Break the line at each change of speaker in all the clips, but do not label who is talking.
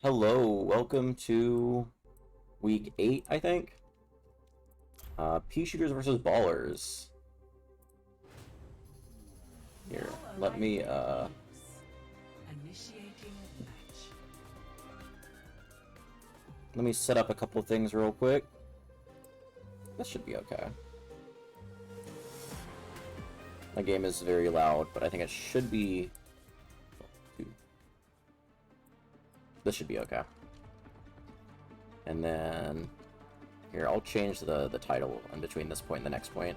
Hello, welcome to week 8, I think. Peashooters versus Ballers. Here, let me, let me set up a couple of things real quick. This should be okay. My game is very loud, but I think it should be... This should be okay. And then... Here, I'll change the title in between this point and the next point.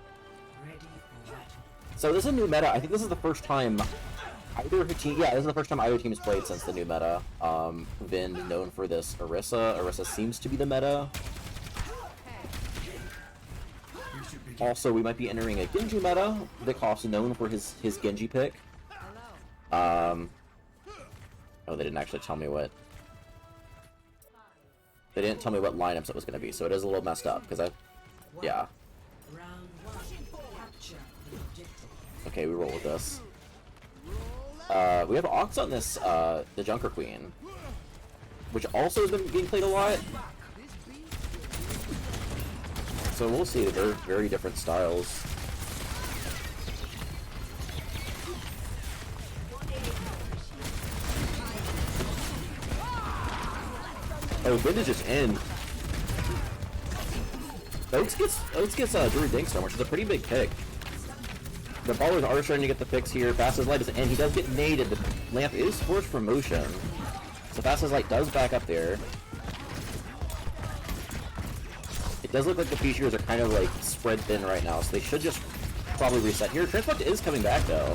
So this is a new meta. I think this is the first time either team... Yeah, this is the first time either team's played since the new meta. Been known for this Orisa. Orisa seems to be the meta. Also, we might be entering a Genji meta. Vikhoff's known for his Genji pick. Oh, they didn't actually tell me what... They didn't tell me what lineups it was going to be, so it is a little messed up, because yeah. Okay, we roll with this. We have Ox on this, the Junker Queen, which also has been being played a lot. So we'll see, they're very different styles. Oh, Vintage is in. Oaks gets Druid Dinkstorm, which is a pretty big pick. The Ballers are starting to get the picks here. Fast as Light is in. He does get naded. The lamp is forced for motion. So Fast as Light does back up there. It does look like the Peashooters are kind of like spread thin right now, so they should just probably reset here. Transport is coming back though.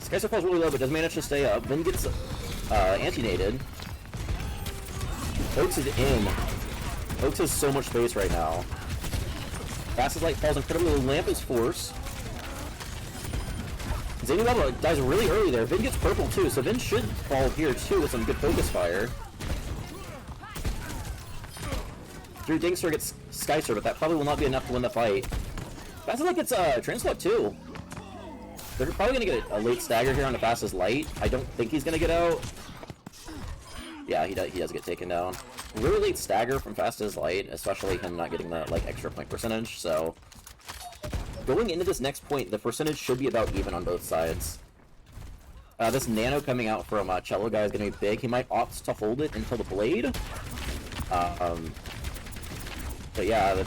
Skyscraper falls really low, but does manage to stay up. Then gets anti-naded. Oaks is in. Oaks has so much space right now. Fast as Light falls incredibly low. Lamp is force. Zainu dies really early there. Vin gets purple too, so Vin should fall here too with some good focus fire. Drew Dingster gets Skyster, but that probably will not be enough to win the fight. Fast as Light gets Translot too. They're probably going to get a late stagger here on the Fast as Light. I don't think he's going to get out. Yeah, he does get taken down. Really late stagger from Fast as Light, especially him not getting that like extra point percentage, so... Going into this next point, the percentage should be about even on both sides. This nano coming out from Cello Guy is going to be big. He might opt to hold it until the blade. But yeah, the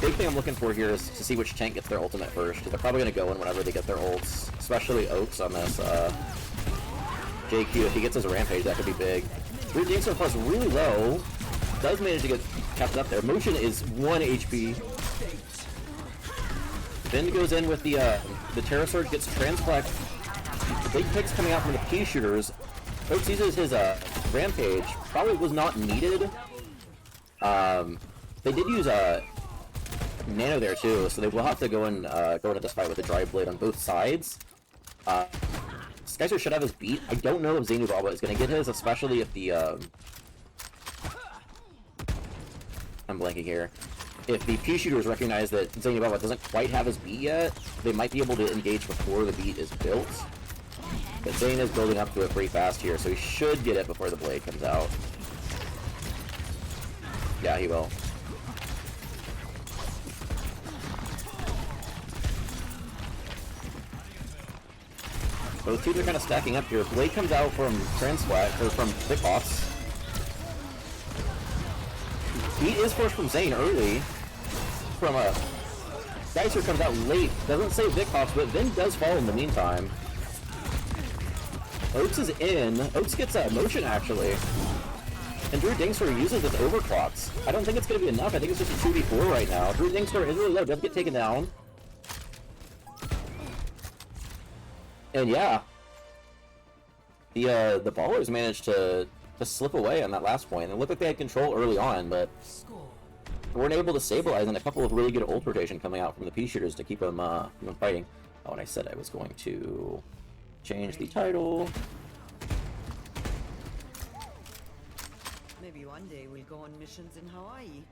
big thing I'm looking for here is to see which tank gets their ultimate first, because they're probably going to go in whenever they get their ults, especially Oaks on this JQ. If he gets his Rampage, that could be big. Drew Dinkstar plus really low. Does manage to get kept up there. Motion is 1 HP. Then goes in with the Terra Surge, gets Transplex. The big picks coming out from the Peashooters. Oaks uses his Rampage. Probably was not needed. They did use Nano there too, so they will have to go into this fight with the Dry Blade on both sides. Skyster should have his beat. I don't know if Zainu Baba is going to get his, especially if the I'm blanking here. If the Peashooters recognize that Zainu Baba doesn't quite have his beat yet, they might be able to engage before the beat is built. But Zayn is building up to it pretty fast here, so he should get it before the blade comes out. Yeah, he will. Both teams are kind of stacking up here. Blade comes out from Transwat, or from Vikhoff's. Beat is forced from Zayn early. From Geyser comes out late. Doesn't save Vikhoff's, but Vin does fall in the meantime. Oaks is in. Oaks gets motion actually. And Drew Dingstar uses his overclocks. I don't think it's going to be enough. I think it's just a 2v4 right now. Drew Dingstar is really low. Does get taken down. And yeah, the Ballers managed to slip away on that last point. It looked like they had control early on, but weren't able to stabilize, and a couple of really good ult rotation coming out from the Peashooters to keep them fighting. Oh, and I said I was going to change the title.
Maybe one day we'll go on missions in Hawaii.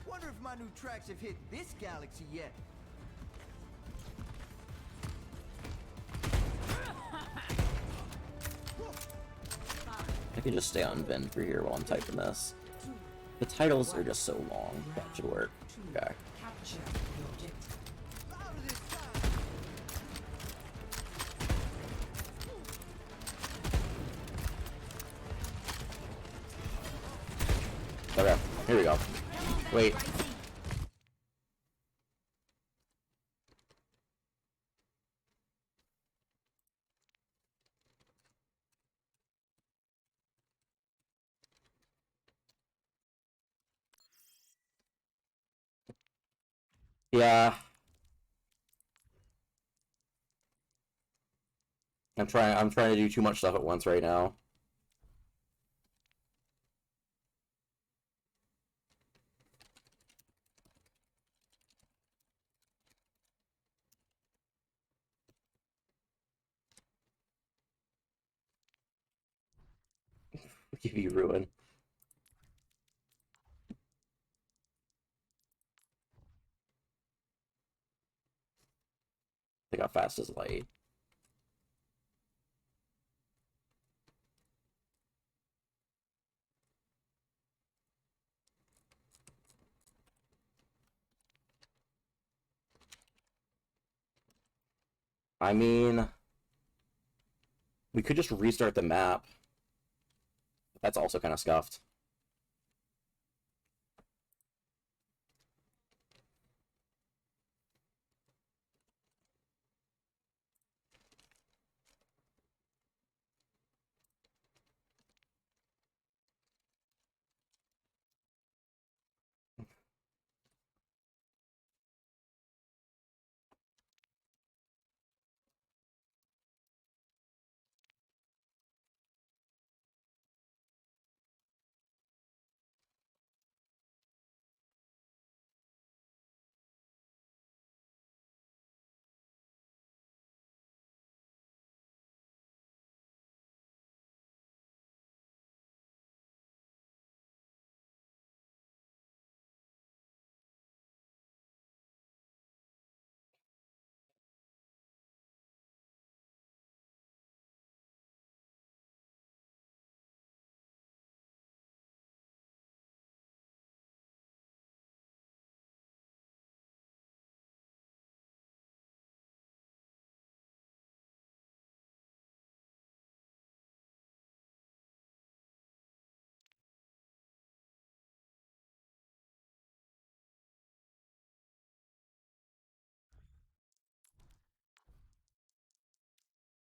Wonder if my new tracks have hit this galaxy yet.
can just stay on Vin for here while I'm typing this. The titles are just so long. That should work. Okay. Okay, here we go. Wait. Yeah. I'm trying to do too much stuff at once right now. Give you ruin. They got fast as light. I mean, we could just restart the map. That's also kind of scuffed.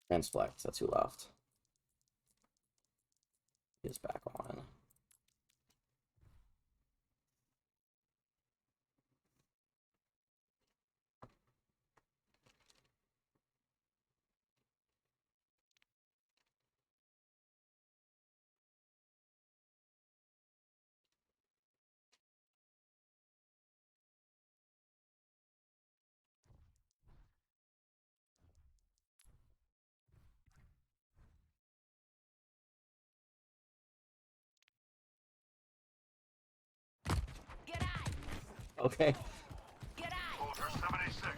Transflex, that's who left. Is back on. Okay.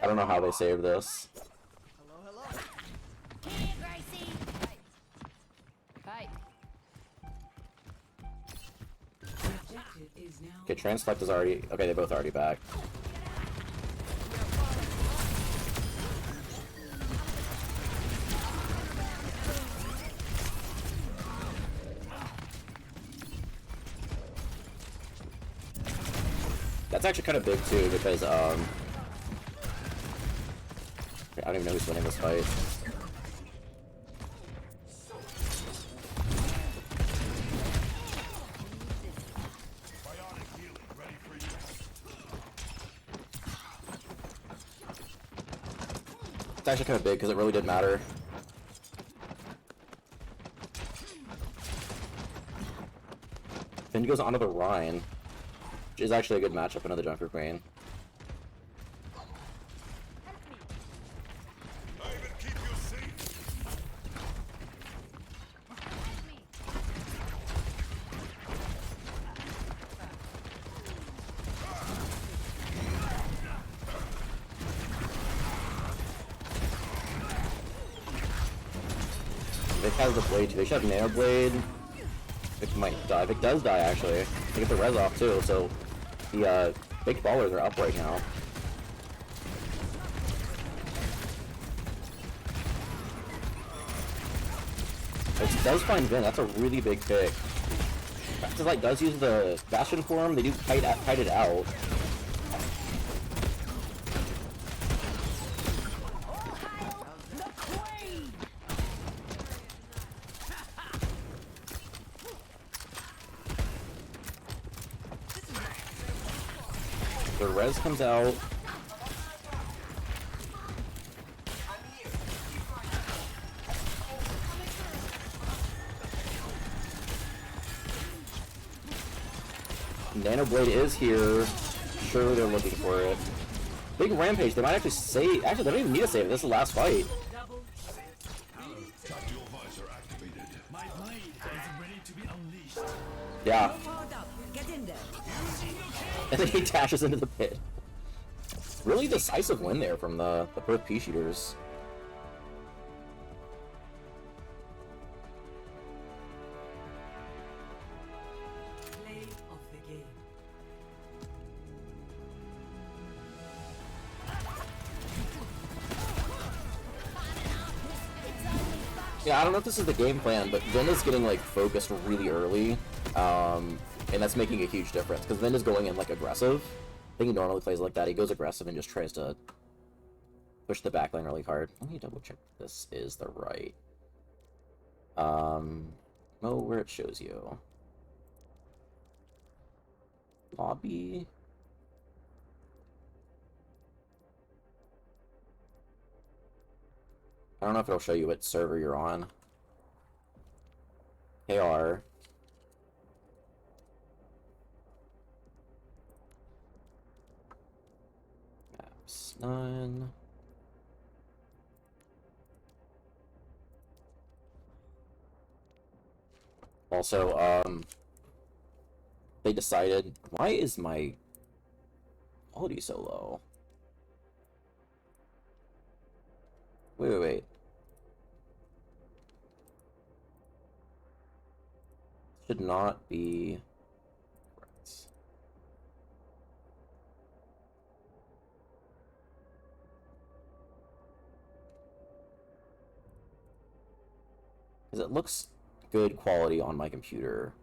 I don't know how they saved this.
Hello.
Hey, Gracie. Hey.
Okay, Transflect is already... Okay, they're both already back. That's actually kind of big too, because I don't even know who's winning this fight. It's actually kind of big because it really didn't matter. Finn goes onto the Rhine, which is actually a good matchup, another Junker Queen. They have the blade too. They should have Nano Blade. Vic might die. Vic does die, actually. They get the res off, too, so the big ballers are up right now. It does find Vin. That's a really big pick. Because like does use the Bastion form. They do kite it out. The res comes out. Nano Blade is here. Sure, they're looking for it. Big Rampage. They might actually save. Actually, they don't even need to save it. This is the last fight. Yeah. And then he dashes into the pit. Really decisive win there from the Perth Peashooters. Yeah, I don't know if this is the game plan, but Vin is getting like focused really early, and that's making a huge difference because Vin is going in like aggressive. I think he normally plays like that. He goes aggressive and just tries to push the backline really hard. Let me double check this is the right. Where it shows you. Lobby. I don't know if it'll show you what server you're on. KR. Maps 9. Also, they decided, why is my quality so low? Wait. Should not be correct. Because it looks good quality on my computer.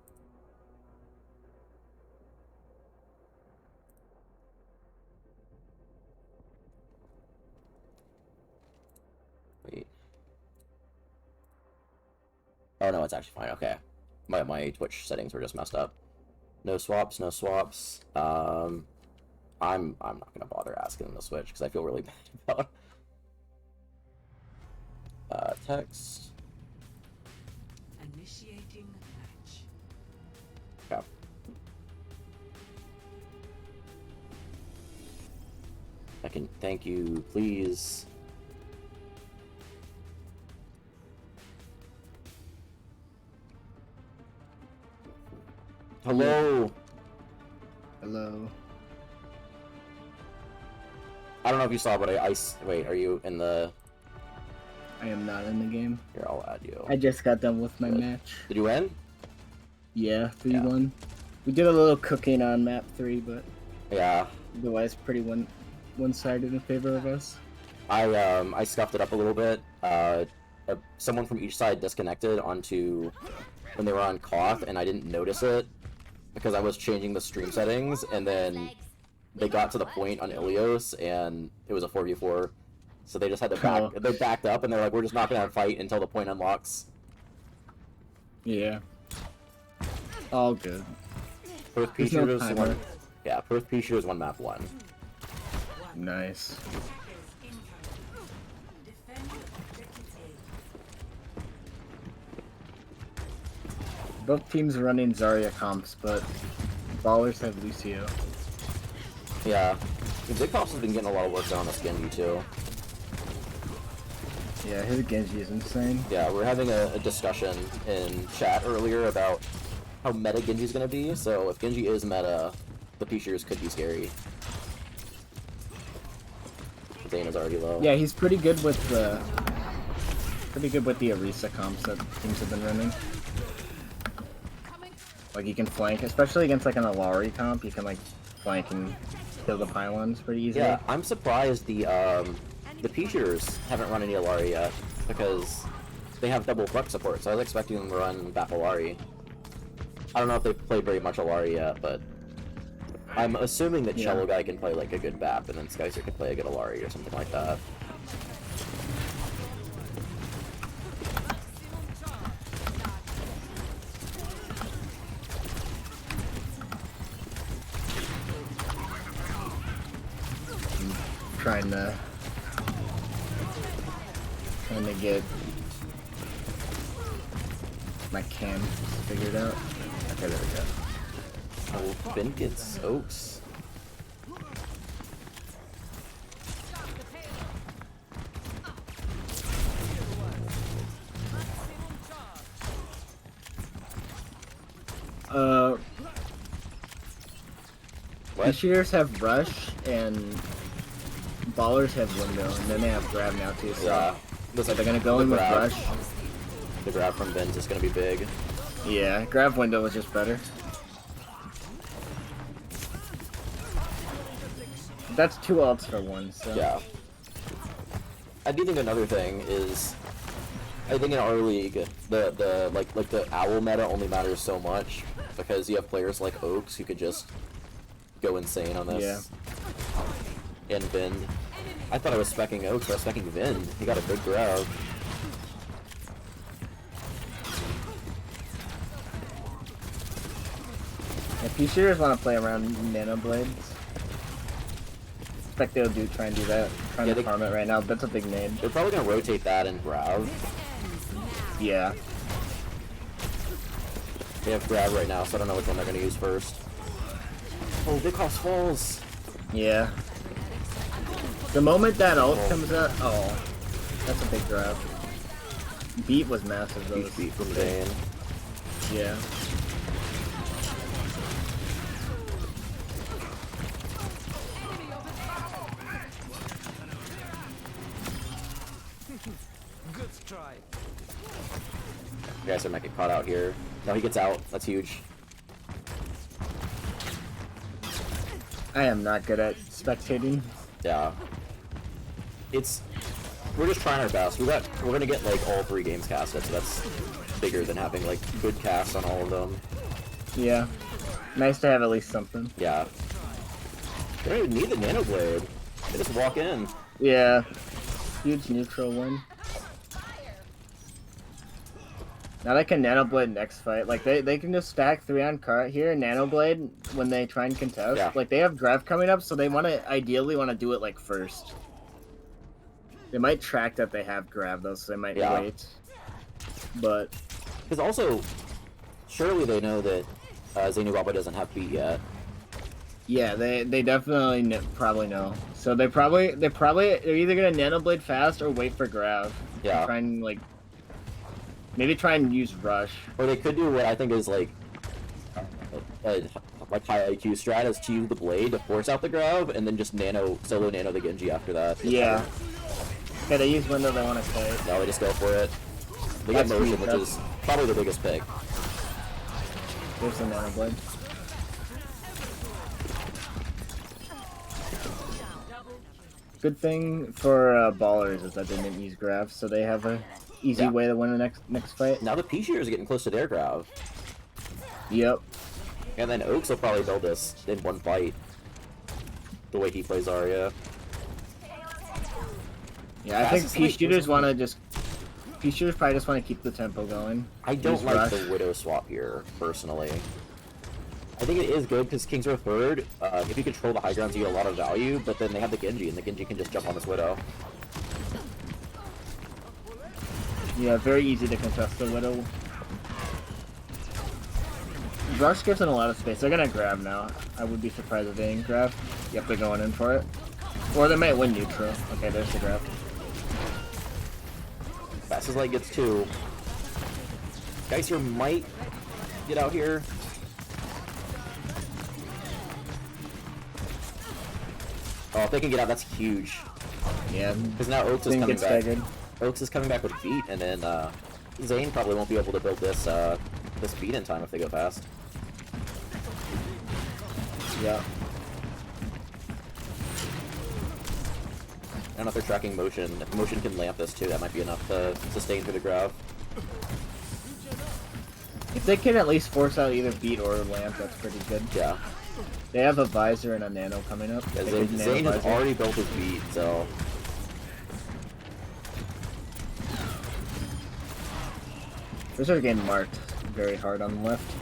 Wait. Oh no, it's actually fine. Okay. My Twitch settings were just messed up. No swaps, no swaps. I'm not gonna bother asking them to switch because I feel really bad about text.
Initiating match.
Yeah. I can thank you, please. Hello.
Hello.
I don't know if you saw, but I wait. Are you in the?
I am not in the game.
Here, I'll add you.
I just got done with my match.
Did you win?
Yeah, 3-1. We did a little cooking on map 3, but
Yeah.
otherwise pretty one-sided in favor of us.
I scuffed it up a little bit. Someone from each side disconnected onto when they were on Koth, and I didn't notice it because I was changing the stream settings, and then they got to the point on Ilios, and it was a 4v4, so they just had to back. They backed up, and they're like, "We're just not gonna fight until the point unlocks."
Yeah. All good.
Perth
There's no
Peashooters
timer.
won. Yeah, Perth Peashooters won map 1.
Nice. Both teams are running Zarya comps, but Ballers have Lucio.
Yeah, Big Pops has been getting a lot of work done on this Genji too.
Yeah, his Genji is insane.
Yeah, we're having a discussion in chat earlier about how meta Genji's gonna be, so if Genji is meta, the Peashooters could be scary. Zayna's already low.
Yeah, he's pretty good with the Orisa comps that teams have been running.
Coming
Like you can flank, especially against like an Aurora comp, you can like flank and kill the pylons pretty easily.
Yeah, I'm surprised the Peashooters haven't run any Alari yet, because they have double flux support, so I was expecting them to run Bap Alari. I don't know if they've played very much Alari yet, but I'm assuming that Cello Guy can play like a good Bap, and then Skycer can play a good Alari or something like that.
Trying to get my cam figured out. Okay, there we go.
Oh, Finn gets Oaks.
Peashooters have rush and ballers have window, and then they have grab now too. So
Yeah.
looks like they're gonna go in with
grab.
rush.
The grab from Vin's is gonna be big.
Yeah, grab window was just better. That's 2 ults for 1. So
Yeah. I do think another thing is, I think in our league, the like the owl meta only matters so much because you have players like Oaks who could just go insane on this. Yeah. And Vin. I thought I was specking Oaks, but I was specking Vin. He got a big grab.
If Peashooters want to play around Nano Blades, expect they'll try and do that. Trying to farm it right now. That's a big nade.
They're probably gonna rotate that and grab.
Yeah.
They have grab right now, so I don't know which one they're gonna use first. Oh, Big House falls.
Yeah. The moment that ult comes up, oh, that's a big grab. Beat was massive though.
Huge beat from Vayne.
Yeah.
Good try.
You guys might get caught out here. No, he gets out. That's huge.
I am not good at spectating.
Yeah. We're just trying our best. We're gonna get like all 3 games casted, so that's bigger than having like good casts on all of them.
Yeah. Nice to have at least something.
Yeah. They don't even need the Nano Blade. They just walk in.
Yeah. Huge neutral one. Now they can Nano Blade next fight. Like they can just stack 3 on cart here and Nano Blade when they try and contest.
Yeah.
Like they have draft coming up, so they ideally want to do it like first. They might track that they have grab though, so they might wait. But
because also, surely they know that Zainubaba doesn't have beat yet.
yeah, they definitely probably know. So they're either gonna Nano Blade fast or wait for grab.
Yeah.
And try and like maybe try and use rush.
Or they could do what I think is like high IQ strat is to use the blade to force out the grab and then just solo nano the Genji after that.
Yeah. Okay, they use window, they want to stay.
Now they just go for it. They get motion, which is probably the biggest pick.
There's the Nano Blade. Good thing for ballers is that they didn't use grab, so they have a easy way to win the next fight.
Now the Peashooters are getting close to their grab.
Yep.
And then Oaks will probably build this in one fight. The way he plays Zarya.
Yeah, I think Peashooters want to just... Peashooters probably just want to keep the tempo going.
I don't
Use
like
rush.
the Widow swap here, personally. I think it is good because Kings are third. If you control the high grounds, you get a lot of value, but then they have the Genji, and the Genji can just jump on this Widow.
Yeah, very easy to contest the Widow. Rush gives them a lot of space. They're gonna grab now. I would be surprised if they didn't grab. Yep, they're going in for it. Or they might win neutral. Okay, there's the grab.
Fastest Light gets 2. Geyser might get out here. Oh, if they can get out, that's huge.
Yeah.
Because now Oaks is
Thing
coming
gets
back.
staggered.
Oaks is coming back with beat, and then Zane probably won't be able to build this this beat in time if they go fast.
Yeah.
I don't know if they're tracking motion. If motion can lamp this too, that might be enough to sustain through the grab.
If they can at least force out either beat or lamp, that's pretty good.
Yeah.
They have a visor and a nano coming up.
Yeah,
They could
Zane
nano
has
visor.
already built his beat, so...
Those are getting marked very hard on the left.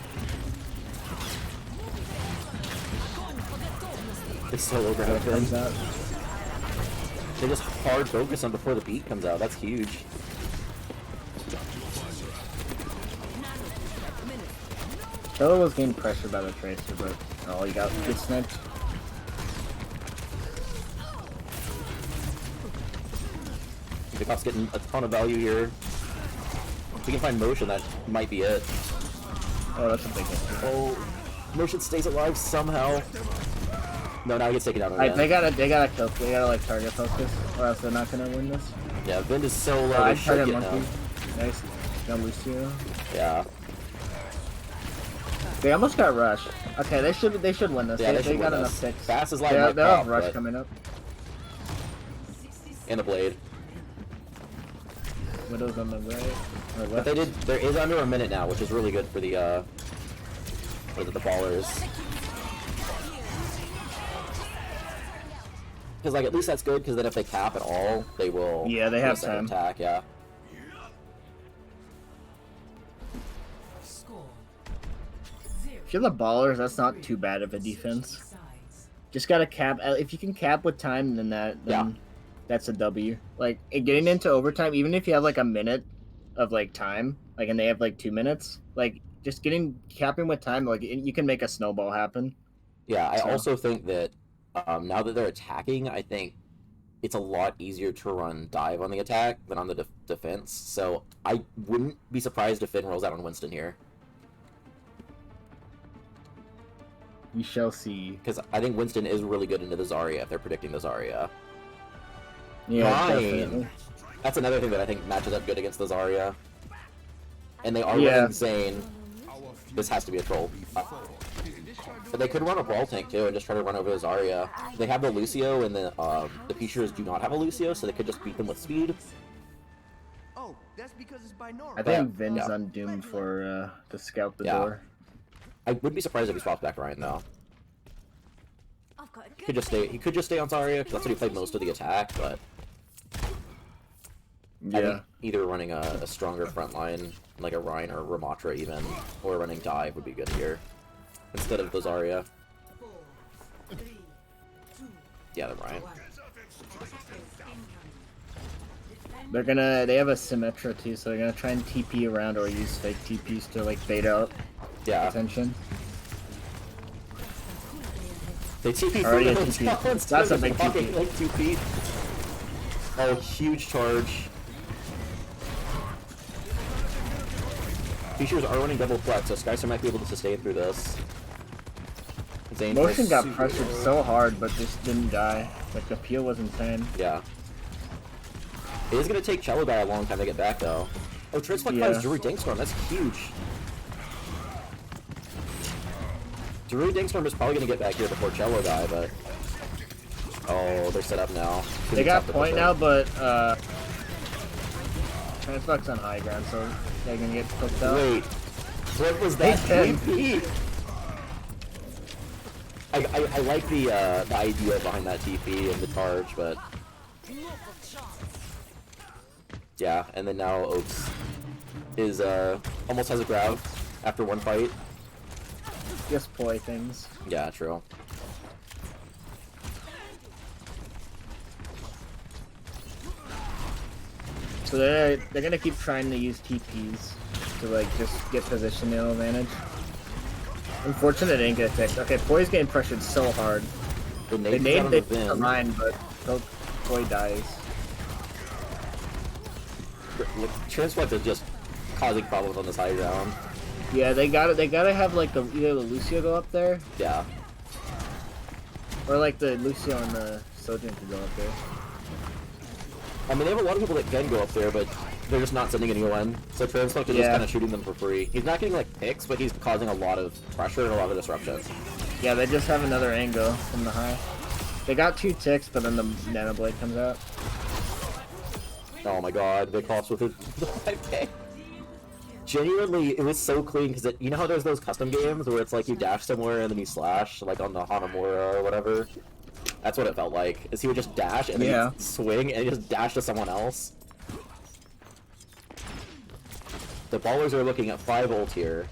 They still overhead
Comes
him.
out.
They just hard focus on before the beat comes out. That's huge.
Fellow was getting pressured by the tracer, but oh, he got good sniped.
The cop's getting a ton of value here. If we can find motion, that might be it.
Oh, that's a big hit.
Oh, motion stays alive somehow. No, now he gets taken out again.
They gotta kill. They gotta like target focus, or else they're not gonna win this.
Yeah, Vind is so low.
I
They should
target
get
monkey.
now.
Nice. Got Lucio.
Yeah.
They almost got rush. Okay, they should win this.
Yeah, they
they
should
got
win
enough
this.
picks.
Fast is live
They
might
have
pop,
rush
but-
coming up.
And the blade.
Widow's on the right or
But
left.
they did. There is under a minute now, which is really good for the the ballers. Because like at least that's good. Because then if they cap at all, they will.
Yeah, they
do a
have
second
time.
attack. Yeah.
If you're the ballers, that's not too bad of a defense. Just gotta cap. If you can cap with time, then that's a W. Like getting into overtime, even if you have like a minute of like time, like and they have like 2 minutes, like just capping with time, like you can make a snowball happen.
Yeah. I
So-
also think that now that they're attacking, I think it's a lot easier to run dive on the attack than on the defense. So I wouldn't be surprised if Finn rolls out on Winston here.
We shall see.
Because I think Winston is really good into the Zarya if they're predicting the Zarya.
Yeah,
Fine.
definitely.
That's another thing that I think matches up good against the Zarya. And they are
Yeah.
running Zane. This has to be a troll. But they could run a brawl tank too and just try to run over the Zarya. They have the Lucio and the Peashooters do not have a Lucio, so they could just beat them with speed.
Oh, that's because it's binaural.
I think
Yeah.
Vin's
Yeah.
undoomed for to scout the
Yeah.
door.
I wouldn't be surprised if he swaps back Ryan though.
I've got a good
Could just stay. He could just stay on Zarya because that's what he played most of the attack. But I
Yeah.
think either running a stronger front line like a Ryan or Ramatra even, or running dive would be good here instead of the Zarya. Yeah, the Ryan.
They have a Symmetra too, so they're gonna try and TP around or use fake TPs to like bait out
Yeah.
attention.
They TP
Already
through
a
the
TP.
hotel instead
That's a
of
big
walking,
TP.
like 2 feet. Oh, huge charge. Features are running double flex, so Skyster might be able to sustain through this. Zane
Motion
plays
got
super
pressured
low.
so hard, but just didn't die. Like the peel was insane.
Yeah. It is going to take Cello Guy a long time to get back, though. Oh, Transflex
Yeah.
buys Druid Dankstorm. That's huge. Druid Dankstorm is probably going to get back here before Cello Guy, but... Oh, they're set up now.
They got
Tough to
point
push
now,
in.
but Transflex on high ground, so they're gonna get cooked out.
Wait. What was that
They
TP? I like the idea behind that TP and the charge, but... Yeah, and then now Oaks is, almost has a grab after one fight.
Just ploy things.
Yeah, true.
So they're gonna keep trying to use TPs to like just get positional advantage. Unfortunate they didn't get picked. Okay, Poi's getting pressured so hard.
The
They
nade
named
on the
it
Vin.
a line, but Poi dies.
Transflex is just causing problems on this high ground.
Yeah, they gotta have like either the Lucio go up there,
Yeah.
or like the Lucio and the Sojourn can go up there.
I mean, they have a lot of people that can go up there, but they're just not sending anyone. So Transflex is just
Yeah.
kind of shooting them for free. He's not getting like picks, but he's causing a lot of pressure and a lot of disruption.
Yeah, they just have another angle from the high. They got 2 ticks, but then the Nano Blade comes out.
Oh my god, they cost with the 5k. Genuinely, it was so clean because you know how there's those custom games where it's like you dash somewhere and then you slash, like on the Hanamura or whatever? That's what it felt like. Is he would just dash and then he'd swing and just dash to someone else. The ballers are looking at 5 ult here.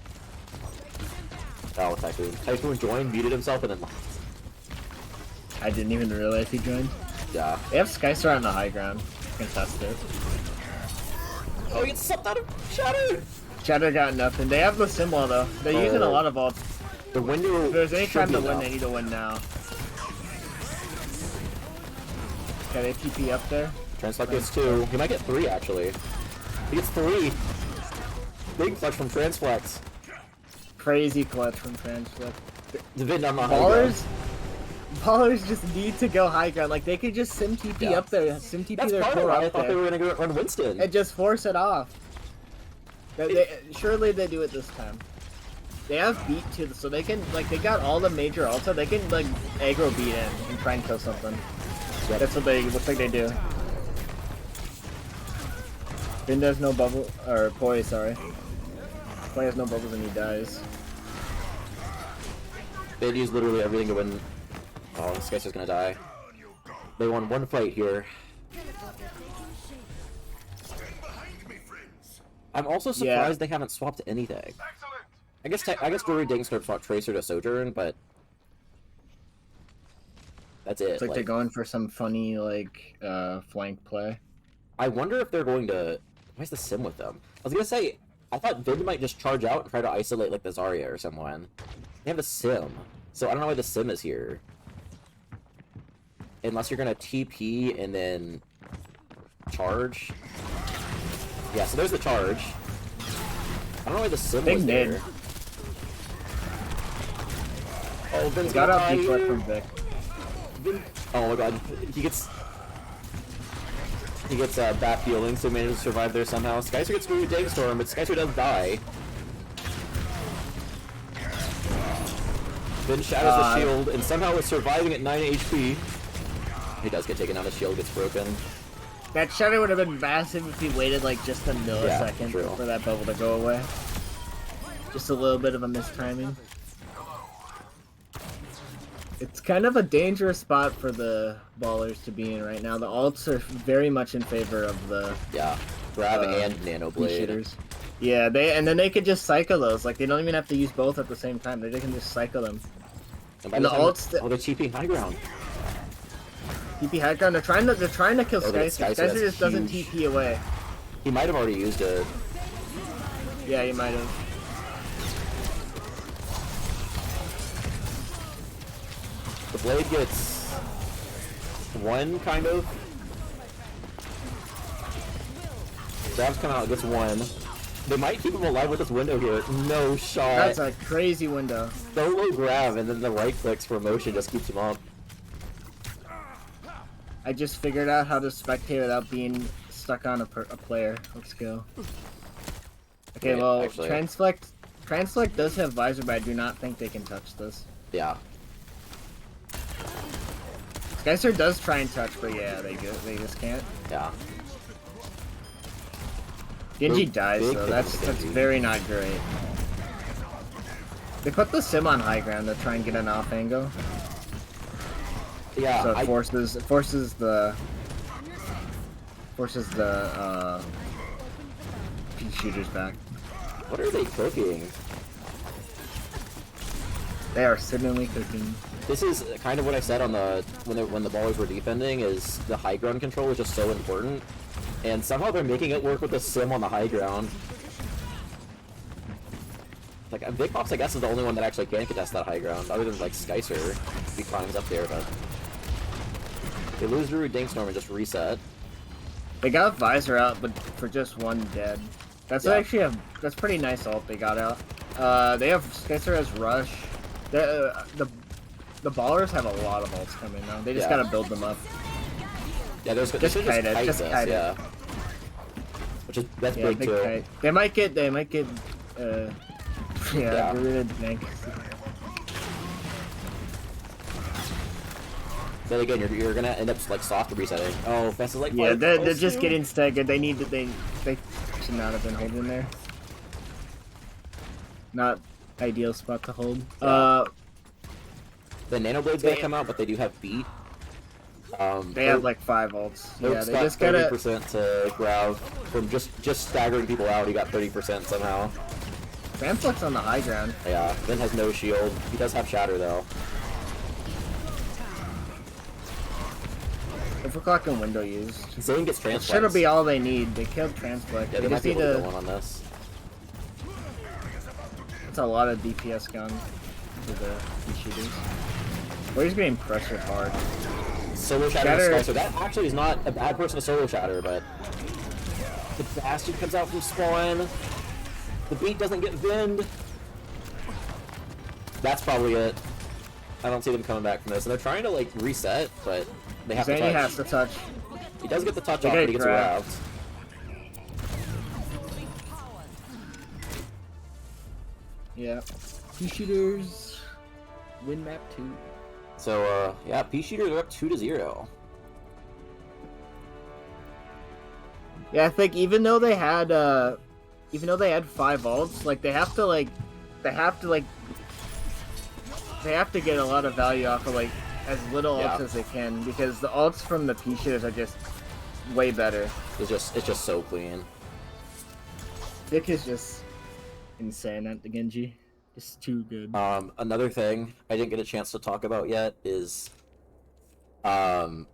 Oh, Typhoon. Typhoon joined, muted himself, and then left.
I didn't even realize he joined.
Yeah.
They have Skystar on the high ground. Contested.
Oh, he gets sucked out of Shatter!
Shatter got nothing. They have the Simwell though. They're using a lot of ults.
The window.
If there's any
should
time
be
to win,
enough.
they need to win now. Okay, they TP up there.
Transflex gets 2. He might get 3 actually. He gets 3. Big clutch from Transflex.
Crazy clutch from Transflex.
The vid on the high ground.
Ballers just need to go high ground. Like they could just sim TP up there, sim TP
That's
their
part of
core
why I
up
thought they
there,
were gonna go run Winston.
and just force it off. Surely they do it this time. They have beat too, so they can they got all the major ults. They can like aggro beat in and try and kill something.
Yep.
That's what they looks like they do. Then there's no bubble or Poi, sorry. Poi has no bubbles and he dies.
They'd use literally everything to win. Oh, this guy's just gonna die. They won 1 fight here. I'm also surprised they haven't swapped anything. I guess Drury Dingstar swapped Tracer to Sojourn, but that's it.
It's like they're going for some funny flank play.
I wonder if they're going to. Why's the sim with them? I was gonna say I thought Vid might just charge out and try to isolate like the Zarya or someone. They have the sim, so I don't know why the sim is here. Unless you're gonna TP and then charge. Yeah, so there's the charge. I don't know why the sim was there. Oh, Vin's
got
gonna
out
die.
deflect from Vic.
Oh my god, he gets bat healing, so he manages to survive there somehow. Skyster gets through Dagstorm, but Skyster does die. Then shatters the shield, and somehow is surviving at 9 HP. He does get taken down, the shield gets broken.
That shatter would have been massive if he waited like just a millisecond
true.
for that bubble to go away. Just a little bit of a mistiming. It's kind of a dangerous spot for the ballers to be in right now. The ults are very much in favor of the
grab and nano blade.
Peashooters. Yeah, then they could just cycle those. Like they don't even have to use both at the same time. They can just cycle them.
And the ults. Oh, they're TP high ground.
TP high ground. They're trying to kill Skyster. Skyster just doesn't TP away.
He might have already used it.
Yeah, he might have.
The blade gets 1, kind of. Grab's coming out, gets 1. They might keep him alive with this window here. No shot.
That's a crazy window.
Solo grab, and then the right clicks for motion just keeps him up.
I just figured out how to spectate without being stuck on a player. Let's go. Okay, well,
actually,
Transflect does have visor, but I do not think they can touch this.
Yeah.
Skyster does try and touch, but yeah, they just can't.
Yeah.
Genji dies, so that's very not great. They put the sim on high ground to try and get an off angle.
Yeah.
So it forces the Peashooters back.
What are they cooking?
They are certainly cooking.
This is kind of what I said on the when the ballers were defending, is the high ground control is just so important, and somehow they're making it work with the sim on the high ground. Like Big Pops, I guess, is the only one that actually can contest that high ground, other than like Skycer. He climbs up there, but they lose Ruru Dinkstorm and just reset.
They got visor out, but for just 1 dead. That's actually that's pretty nice ult they got out. They have Skycer as rush. The ballers have a lot of ults coming now. They just gotta build them up.
Yeah, there's
just kite it. Just kite it.
Yeah. That's big too.
Kite. They might get Druid Bank.
Then again, you're gonna end up like soft resetting. Oh, Fast is like
Yeah,
five.
they're just getting staggered. They should not have been holding there. Not ideal spot to hold.
Yeah. The Nano Blade's gonna come out, but they do have beat.
They have like 5 ults. Yeah, they
got
just gotta.
30% to grab from just staggering people out. He got 30% somehow.
Ramflex on the high ground.
Yeah, Vin has no shield. He does have Shatter though.
Overclock and window used.
Zane gets Transplex.
Should be all they need. They killed Transplex.
Yeah, they might be able to go one on this.
That's a lot of DPS gone to the Peashooters. Well, he's getting pressured hard.
Solo Shatter. So that actually is not a bad person to solo Shatter, but the Bastard comes out from spawn. The beat doesn't get Vinned. That's probably it. I don't see them coming back from this. And they're trying to like reset, but they have to touch.
He has to touch.
He does get the touch off, but he gets wrapped.
Yeah. Peashooters win map 2.
So yeah, Peashooters are up 2-0.
Yeah, I think even though they had 5 ults, like they have to get a lot of value off of like as little ults as they can, because the ults from the Peashooters are just way better.
It's just so clean.
Vic is just insane at the Genji. Just too good.
Another thing I didn't get a chance to talk about yet is, at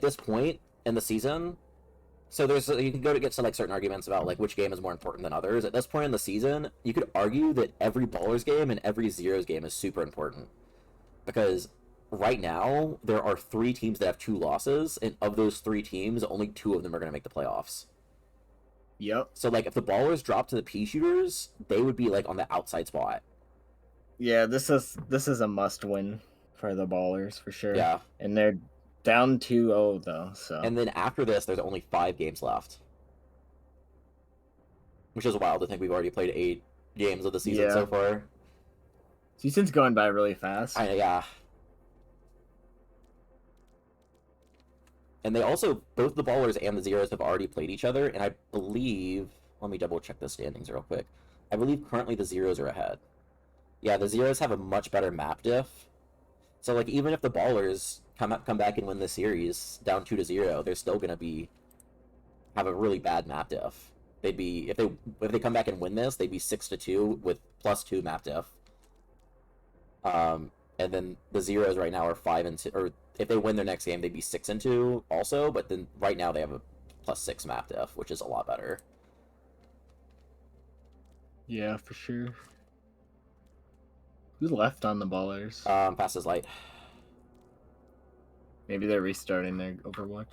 this point in the season, so you can get to like certain arguments about like which game is more important than others. At this point in the season, you could argue that every Ballers game and every Zeros game is super important, because right now there are 3 teams that have 2 losses, and of those 3 teams, only 2 of them are going to make the playoffs.
Yep.
So like if the Ballers drop to the Peashooters, they would be like on the outside spot.
Yeah, this is a must win for the Ballers for sure.
Yeah.
And they're down 2-0 though, so.
And then after this, there's only 5 games left, which is wild to think we've already played 8 games of the season so far.
Season's going by really fast.
Yeah. And they also, both the Ballers and the Zeros have already played each other, and I believe, let me double check the standings real quick. I believe currently the Zeros are ahead. Yeah, the Zeros have a much better map diff. So like even if the Ballers come back and win the series down 2-0, they're still gonna have a really bad map diff. They'd be, if they come back and win this, they'd be 6-2 with +2 map diff. And then the Zeros right now are 5-2, or if they win their next game, they'd be 6-2 also, but then right now they have a +6 map diff, which is a lot better.
Yeah, for sure. Who's left on the Ballers?
Fast as light.
Maybe they're restarting their Overwatch.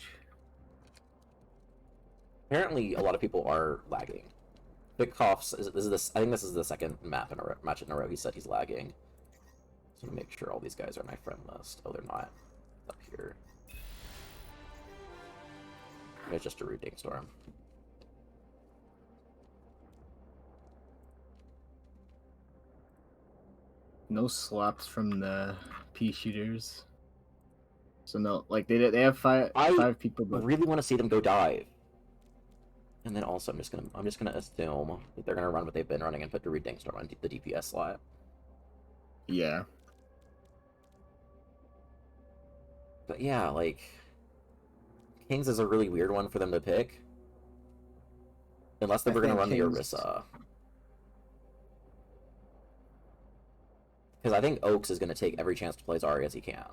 Apparently, a lot of people are lagging. Big Coughs, I think this is the second match in a row he said he's lagging. So I'm gonna make sure all these guys are on my friend list. Oh, they're not. Up here. It's just a Rooting Storm.
No slops from the Peashooters. So no, like they have five people.
I really want to see them go dive. And then also, I'm just gonna assume that they're gonna run what they've been running and put the Rooting Storm on the DPS slot.
Yeah.
But yeah, like, Kings is a really weird one for them to pick. Unless they were going to run the Orisa. Because I think Oaks is going to take every chance to play Zarya as he can.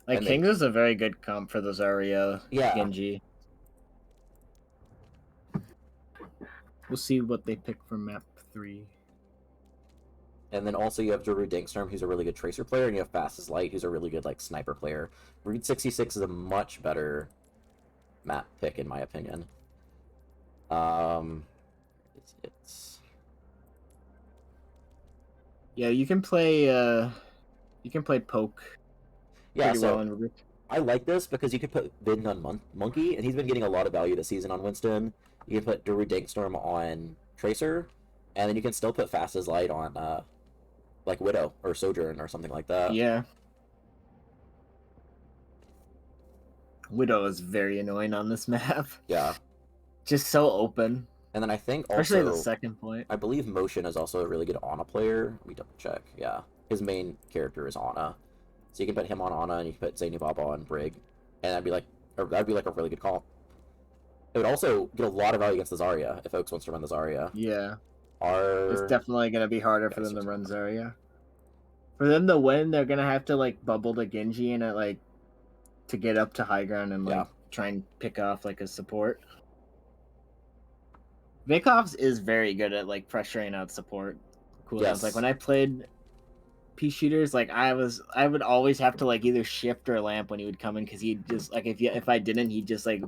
Like,
And
Kings is a very good comp for the Zarya Genji. We'll see what they pick for map 3.
And then also you have Drew Dinkstorm, who's a really good Tracer player, and you have Fast as Light, who's a really good like sniper player. Reed 66 is a much better map pick, in my opinion. It's
Yeah, you can play poke.
Yeah, so
well in
I like this because you could put Vin on Monkey, and he's been getting a lot of value this season on Winston. You can put Drew Dinkstorm on Tracer, and then you can still put Fast as Light on like Widow or Sojourn or something like that.
Yeah. Widow is very annoying on this map.
Yeah.
Just so open.
And then I think
Especially
also,
the second point.
I believe Motion is also a really good Ana player. Let me double check. Yeah. His main character is Ana. So you can put him on Ana, and you can put Zanubaba on Brig. And that'd be like a really good call. It would also get a lot of value against the Zarya, if Oaks wants to run the Zarya.
Yeah. It's definitely going to be harder for them to run Zarya. For them to win, they're going to have to, like, bubble the Genji and, like, to get up to high ground and, like, try and pick off, like, a support. Vikov's is very good at, like, pressuring out support cooldowns.
Yes.
Like, when I played Peashooters, like, I would always have to, like, either shift or lamp when he would come in, because he'd just, like, if I didn't, he'd just, like,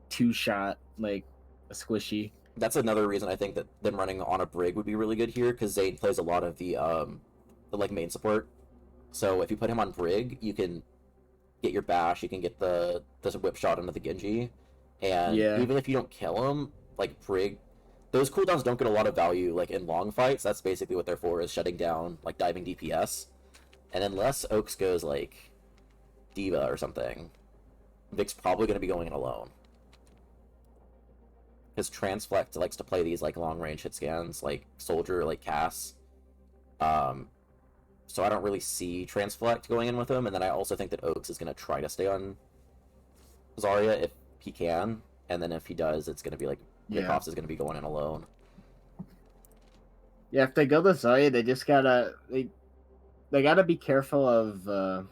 two-shot, like, a squishy.
That's another reason I think that them running on a Brig would be really good here, because Zane plays a lot of the like main support. So if you put him on Brig, you can get your bash, you can get the whip shot into the Genji, and even if you don't kill him, like Brig, those cooldowns don't get a lot of value like in long fights. That's basically what they're for, is shutting down like diving DPS. And unless Oaks goes like Diva or something, Vic's probably going to be going in alone. Because Transflect likes to play these like long range hit scans, like Soldier, like Cass. So I don't really see Transflect going in with him, and then I also think that Oaks is going to try to stay on Zarya if he can, and then if he does, it's going to be like Vikov's is going to be going in alone.
Yeah, if they go to Zarya, they just gotta they gotta be careful of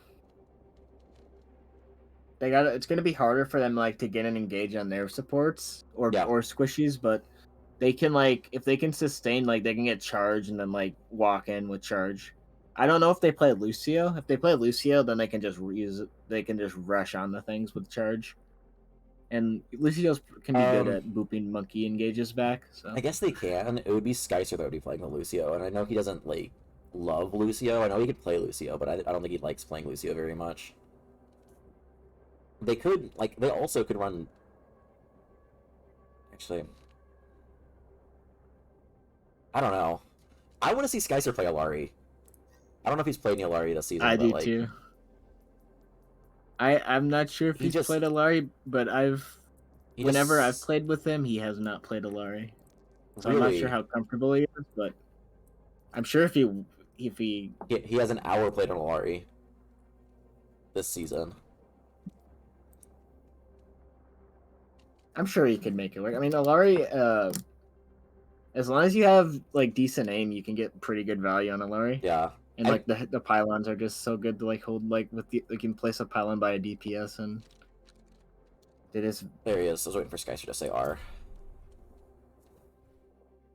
it's gonna be harder for them like to get and engage on their supports or squishies, but they can like if they can sustain, like they can get charge and then like walk in with charge. I don't know if they play Lucio. If they play Lucio, then they can just rush on the things with charge. And Lucio's can be good at booping monkey engages back. So
I guess they can. It would be Skycer that would be playing the Lucio, and I know he doesn't like love Lucio. I know he could play Lucio, but I don't think he likes playing Lucio very much. They could, like, they also could run... Actually... I don't know. I want to see Skycer play Alari. I don't know if he's played any Alari this season.
I do, too. I'm not sure if he's played Alari, but whenever I've played with him, he has not played Alari. So really? I'm not sure how comfortable he is, but I'm sure if he
has an hour played on Alari this season.
I'm sure he could make it work. I mean, Alari, as long as you have like decent aim, you can get pretty good value on Alari.
Yeah.
And like the pylons are just so good to like hold, like with you can place a pylon by a DPS, and it is.
There he is. I was waiting for Skycer to say R.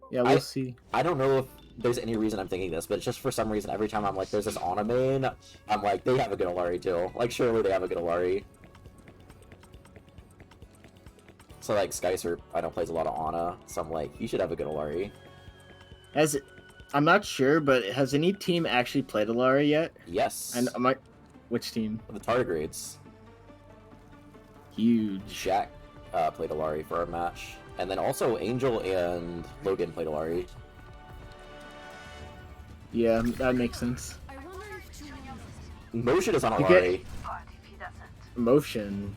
Yeah, we'll see.
I don't know if there's any reason I'm thinking this, but it's just for some reason every time I'm like, there's this Ana main, I'm like, they have a good Alari too. Like, surely they have a good Alari. So like Skycer, I know plays a lot of Ana, so I'm like, you should have a good Alari.
I'm not sure, but has any team actually played Alari yet?
Yes.
And which team?
The Tardigrades.
Huge.
Jack played Alari for our match, and then also Angel and Logan played Alari.
Yeah, that makes sense.
Motion is on Alari.
Motion.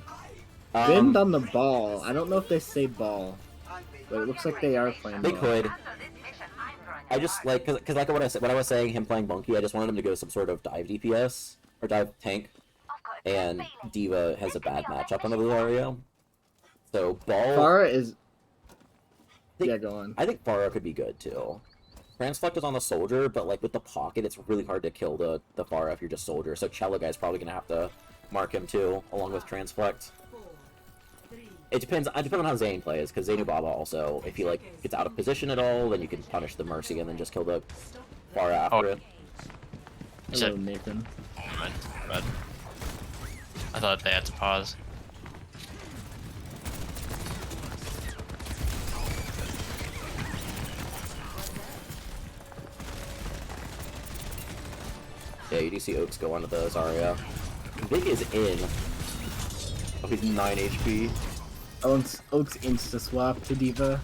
Bend on the ball. I don't know if they say ball, but it looks like they are playing
They
ball.
could. I just like because like what I was saying, him playing Monkey, I just wanted him to go some sort of dive DPS or dive tank, and Diva has a bad matchup on the Luario. So ball.
Pharah is. Yeah, go on.
I think Pharah could be good too. Transflect is on the Soldier, but like with the pocket, it's really hard to kill the Pharah if you're just Soldier. So Cello guy's probably gonna have to mark him too, along with Transflect. It depends on how Zane plays, because Zanubaba also, if he like gets out of position at all, then you can punish the Mercy and then just kill the Pharah after it.
Hello, Nathan.
Red. I thought they had to pause.
Yeah, you do see Oaks go onto the Zarya. Vic is in. Oh, he's 9 HP.
Oaks insta swap to Diva.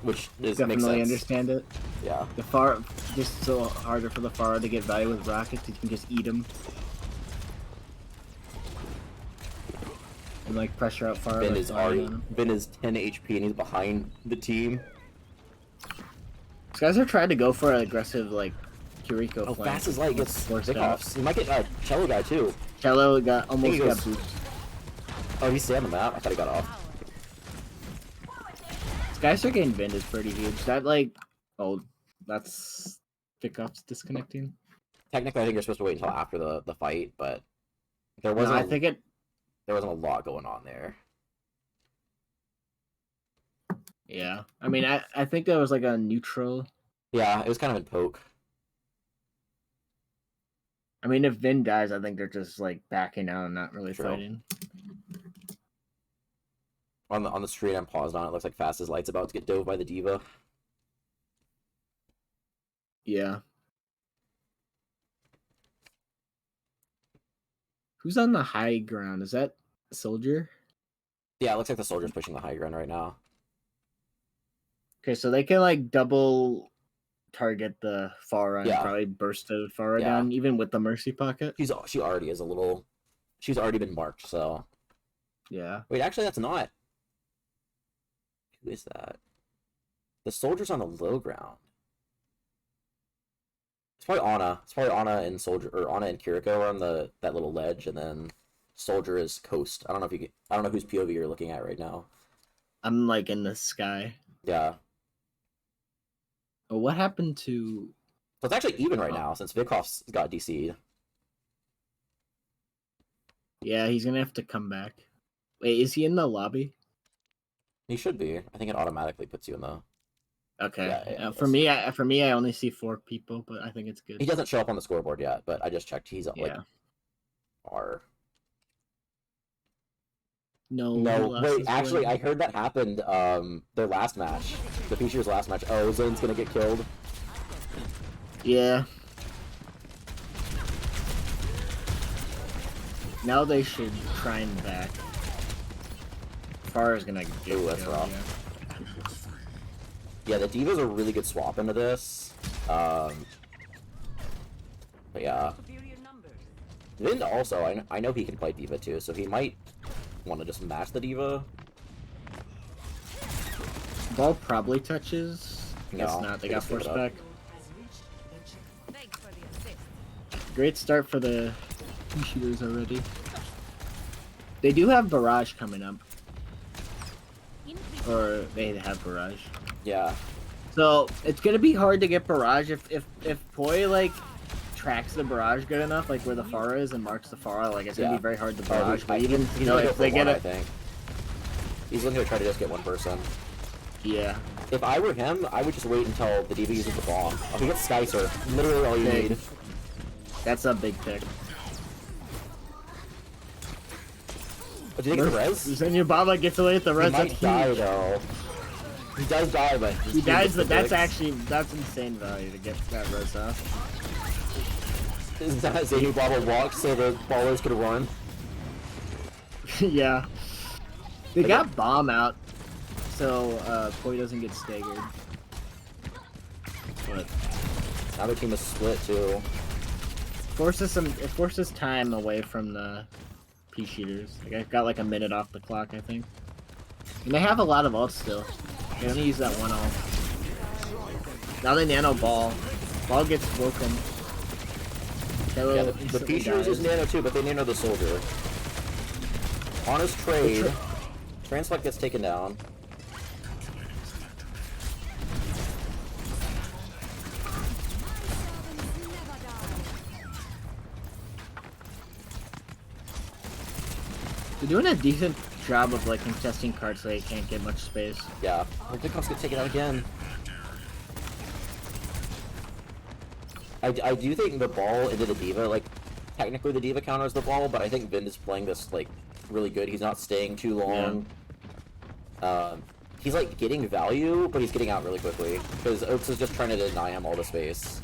Which
definitely understand it.
Yeah.
The Pharah, just so harder for the Pharah to get value with rockets. You can just eat them. And like pressure out far.
Vin
like,
is
far
already
down.
Vin is 10 HP and he's behind the team.
These guys are trying to go for an aggressive like Kiriko
Oh,
flank.
fast as light gets
forced
pick
out.
offs. He might get a Cello guy too.
Cello got almost
he
got
goes-
booped.
Oh, he's staying on the map. I thought he got off.
Skyster getting Vind is pretty huge. That like, oh, that's pickups disconnecting.
Technically, I think you're supposed to wait until after the fight, but there
No,
wasn't.
I think it.
There wasn't a lot going on there.
Yeah, I mean, I think that was like a neutral.
Yeah, it was kind of in poke.
I mean, if Vin dies, I think they're just like backing out and not really
True.
fighting.
On the screen, I'm paused on. It looks like Fast as Light's about to get dove by the Diva.
Yeah. Who's on the high ground? Is that Soldier?
Yeah, it looks like the Soldier's pushing the high ground right now.
Okay, so they can like double target the Pharah and
Yeah.
probably burst the Pharah
Yeah.
down, even with the Mercy Pocket.
She already is a little. She's already been marked. So
Yeah.
wait, actually, that's not. Who is that? The Soldier's on the low ground. It's probably Ana. It's probably Ana and Soldier, or Ana and Kiriko are on that little ledge, and then Soldier is coast. I don't know if you. I don't know whose POV you're looking at right now.
I'm like in the sky.
Yeah.
Oh, what happened to?
So it's actually even right
Oh.
now since Vikov's got DC'd.
Yeah, he's gonna have to come back. Wait, is he in the lobby?
He should be. I think it automatically puts you in the.
Okay.
Yeah,
For me, I only see 4 people, but I think it's good.
He doesn't show up on the scoreboard yet, but I just checked. He's like
Yeah.
R.
No.
No,
he lost
wait.
his
Actually,
win.
I heard that happened. Their last match, the Peashooters' last match. Oh, Zone's gonna get killed.
Yeah. Now they should try and back. Farah's gonna get
Ooh, that's
killed,
rough.
yeah.
Yeah, the Diva's a really good swap into this. But yeah,
Superior numbers.
Vin also. I know he can play Diva too, so he might want to just match the Diva.
Ball probably touches. Guess
No,
not. They
they
got
just give it
force
up.
back.
Thanks for the assist.
Great start for the Peashooters already. They do have Barrage coming up. Or they have Barrage.
Yeah,
So it's gonna be hard to get Barrage if Poi like tracks the Barrage good enough, like where the Pharah is and marks the Pharah, like it's gonna
Yeah.
be very hard to
Or
Barrage. But
he's
even you know
gonna go
if
for
they
one,
get
I
it,
think he's gonna try to just get one person.
yeah.
If I were him, I would just wait until the Diva uses the bomb. Oh, he gets Skycer. Literally all you
Big.
need.
That's a big pick.
But do you think it's a res?
Zenubaba gets away with the
He
res.
might
That's
die
huge.
though. He does die, but
He dies, but that's
actually.
actually that's insane value to get that res off.
Is that Zenubaba walked so the ballers could run?
Yeah. They
Like
got bomb out, so Poi doesn't get staggered. But
Now the team is split too.
it forces time away from the Peashooters. Like I've got like a minute off the clock, I think. And they have a lot of ults still. They only use that one ult. Now they nano ball. Ball gets woken.
Yeah, the Peashooters use nano too, but they nano the Soldier. On his trade, Translate gets taken down.
They're doing a decent job of like contesting cards so they can't get much space.
Yeah, Vicom's gets taken out again. I do think the ball into the Diva, like, technically the Diva counters the ball, but I think Vind is playing this, like, really good. He's not staying too long. He's, like, getting value, but he's getting out really quickly. Because Oaks is just trying to deny him all the space.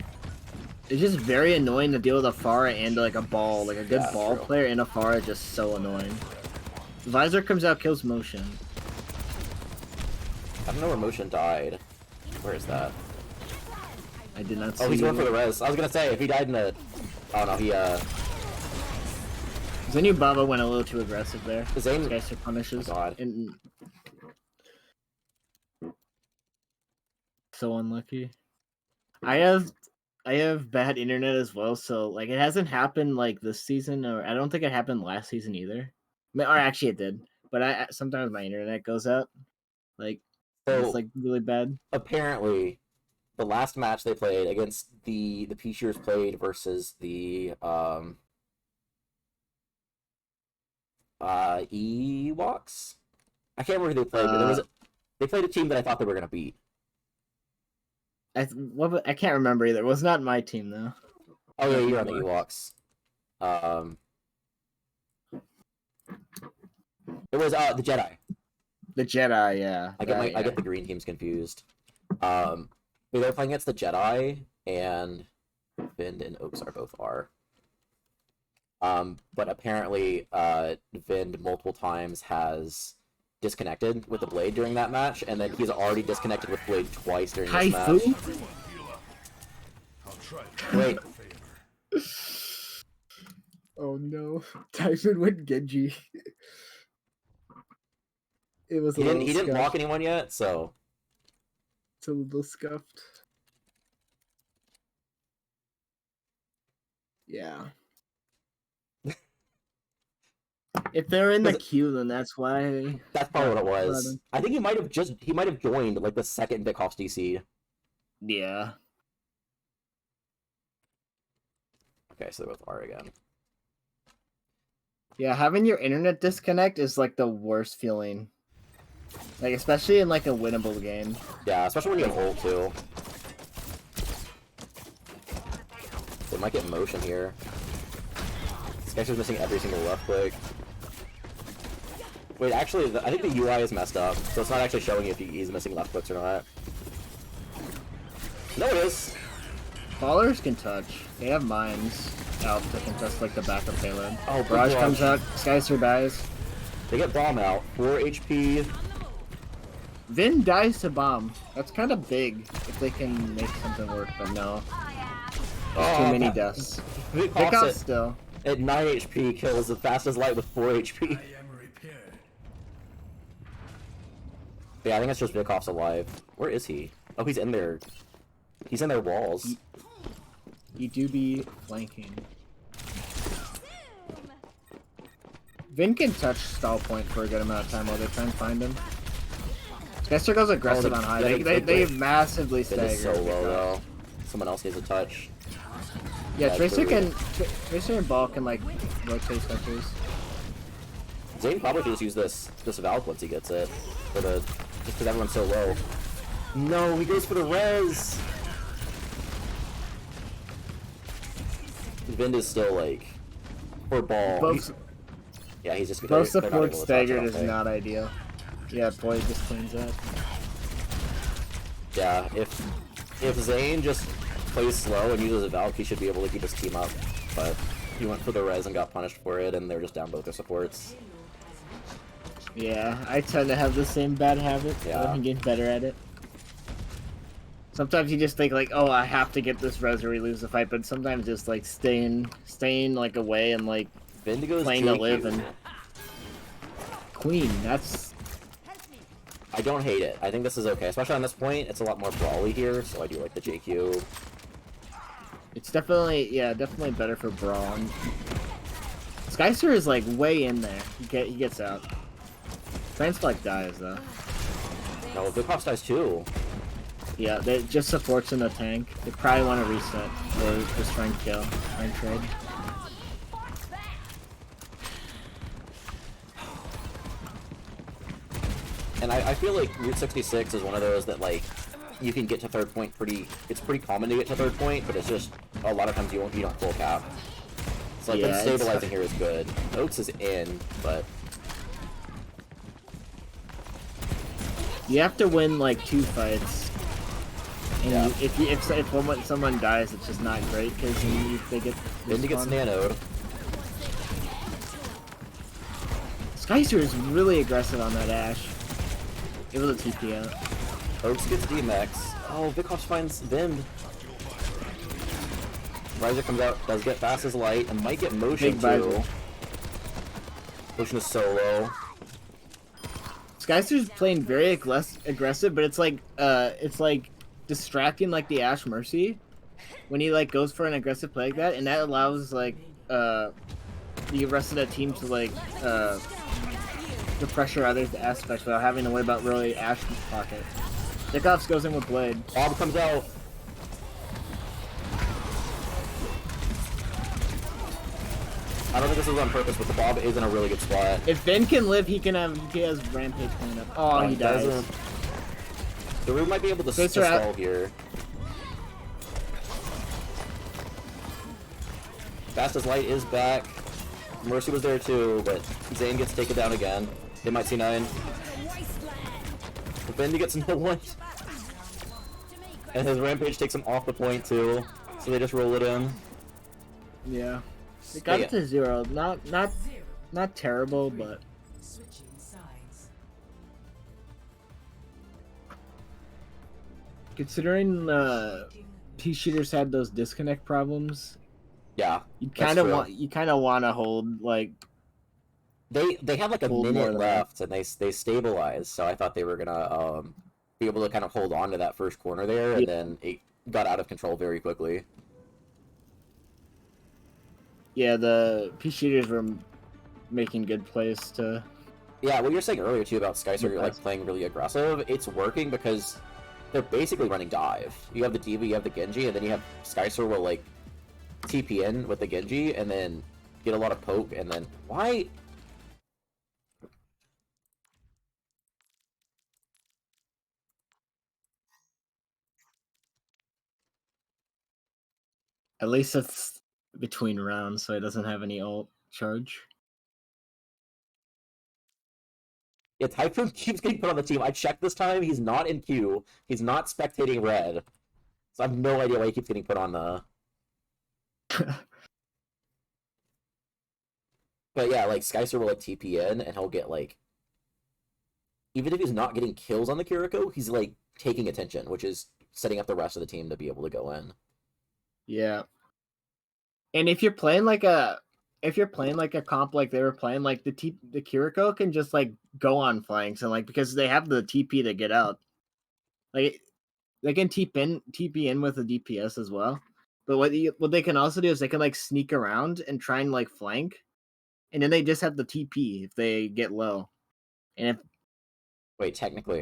It's just very annoying to deal with a Pharah and like a ball. Like a good
Yeah,
ball
true.
player and a Pharah is just so annoying. Visor comes out, kills motion.
I don't know where Motion died. Where is that?
I did not see.
Oh, he's going for the res. I was gonna say, if he died in the... Oh, no, he,
The new Baba went a little too aggressive there.
Zane
Skyster punishes.
Oh, God.
And... So unlucky. I have bad internet as well, so like it hasn't happened like this season, or I don't think it happened last season either. Or actually it did, but sometimes my internet goes out. Like it's like really bad.
Apparently, the last match they played against the Peashooters played versus the Ewoks. I can't remember who they played, but they played a team that I thought they were gonna beat.
I can't remember either. It was not my team though.
Oh yeah, you're on the Ewoks. It was the Jedi.
The Jedi, yeah.
I get the green teams confused. They were playing against the Jedi, and Vind and Oaks are both R. But apparently, Vind multiple times has disconnected with the Blade during that match, and then he's already disconnected with Blade twice during this match. Wait.
Oh no. Typhon went Genji. It was
He didn't block anyone yet, so
it's a little scuffed. Yeah. If they're in the queue, then that's why.
That's probably what it was. I think he might have joined like the second Bickoff's DC.
Yeah.
Okay, so they're both R again.
Yeah, having your internet disconnect is like the worst feeling. Like especially in like a winnable game.
Yeah, especially when you have ult too. They might get motion here. This guy's just missing every single left click. Wait, actually, I think the UI is messed up, so it's not actually showing you if he's missing left clicks or not. No, it is.
Ballers can touch. They have mines out to contest like the backup payload.
Oh,
Barrage comes out. Skyster dies.
They get bomb out. 4 HP.
Vin dies to bomb. That's kind of big if they can make something work, but no. There's too many deaths. Pick off still.
At 9 HP, kills the fastest light with 4 HP. Yeah, I think it's just Vickoff's alive. Where is he? Oh, he's in there. He's in their walls.
You do be flanking. Vin can touch stall point for a good amount of time while they try and find him. Skyster goes aggressive on high. They massively stagger.
It is so low though. Someone else needs a touch.
Yeah, Tracer and Ball can like rotate touches.
Zane probably should just use this Valve once he gets it. Just because everyone's so low. No, he goes for the res! Vind is still like... Or Ball. Yeah, he's just...
Both support staggered is not ideal. Yeah, boy just cleans up.
Yeah, if Zane just plays slow and uses a Valk, he should be able to keep his team up. But he went for the res and got punished for it, and they're just down both their supports.
Yeah, I tend to have the same bad habit.
Yeah.
I'm getting better at it. Sometimes you just think like, oh, I have to get this res or we lose the fight, but sometimes just like staying like away and like
Vindigo's
playing to live and Queen. That's.
I don't hate it. I think this is okay, especially on this point. It's a lot more brawly here, so I do like the JQ.
It's definitely better for brawl. Skyster is like way in there. He gets out. Transflect dies though.
No, Bickoff dies too.
Yeah, they just supports in the tank. They probably want to reset or just try and kill, try and trade.
And I feel like Route 66 is one of those that like you can get to third point it's pretty common to get to third point, but it's just a lot of times you don't full cap. So like them stabilizing here is good. Oaks is in, but
you have to win like 2 fights. And
yeah.
If someone dies, it's just not great because they get.
Then he gets nanoed.
Skyster is really aggressive on that Ashe. Able to TP out.
Oaks gets DMX. Oh, Vickoff finds Vind. Riser comes out, does get fast as light, and might get motion too. Pushing is so low.
Skyster's playing very aggressive, but it's like distracting like the Ashe Mercy when he like goes for an aggressive play like that, and that allows like the rest of the team to like to pressure other aspects without having to worry about really Ashe's pocket. Dickoffs goes in with Blade.
Bob comes out. I don't think this is on purpose, but the Bob is in a really good spot.
If Ben can live, he has Rampage coming up. Oh, he dies.
doesn't. The room might be able to stall here. Fast as Light is back. Mercy was there too, but Zane gets taken down again. They might see 9. But Ben gets no one. And his Rampage takes him off the point too. So they just roll it in.
Yeah. They got it to 0. Not terrible, but considering Peashooters had those disconnect problems,
yeah,
you kind of want to hold like
they had like a minute left and they stabilized, so I thought they were gonna be able to kind of hold on to that first corner there, and then it got out of control very quickly.
Yeah, the Peashooters were making good plays to.
Yeah, what you were saying earlier too about Skyster like playing really aggressive, it's working because they're basically running dive. You have the D.Va, you have the Genji, and then you have Skyster will like TP in with the Genji and then get a lot of poke, and then why?
At least it's between rounds, so it doesn't have any ult charge.
Yeah, Typhoon keeps getting put on the team. I checked this time, he's not in queue. He's not spectating red. So I have no idea why he keeps getting put on the... But yeah, like, Skyster will, like, TP in, and he'll get, like... Even if he's not getting kills on the Kiriko, he's, like, taking attention, which is setting up the rest of the team to be able to go in.
Yeah. And if you're playing like a comp like they were playing, like the Kiriko can just like go on flanks and like because they have the TP to get out. Like they can TP in with the DPS as well. But what they can also do is they can like sneak around and try and like flank. And then they just have the TP if they get low. And if
wait, technically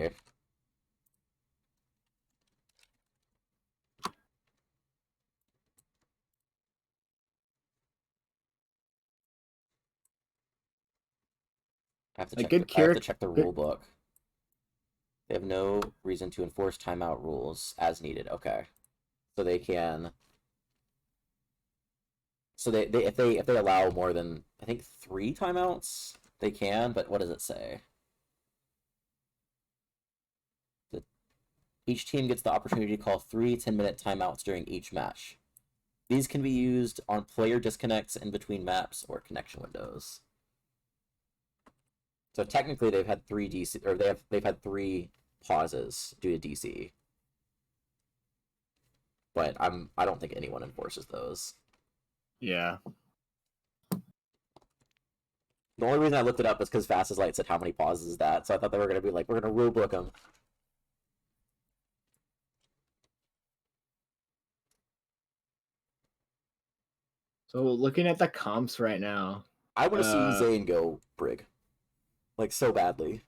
I have to check the rule book. They have no reason to enforce timeout rules as needed. Okay, so they can. So they if they allow more than I think 3 timeouts, they can. But what does it say? Each team gets the opportunity to call 3 10-minute timeouts during each match. These can be used on player disconnects in between maps or connection windows. So technically, they've had 3 DC, or they've had 3 pauses due to DC. But I don't think anyone enforces those.
yeah.
The only reason I looked it up is because Fast as Light said how many pauses is that, so I thought they were gonna be like, we're gonna rule book them.
So looking at the comps right now,
I want to see Zane go Brig, like so badly.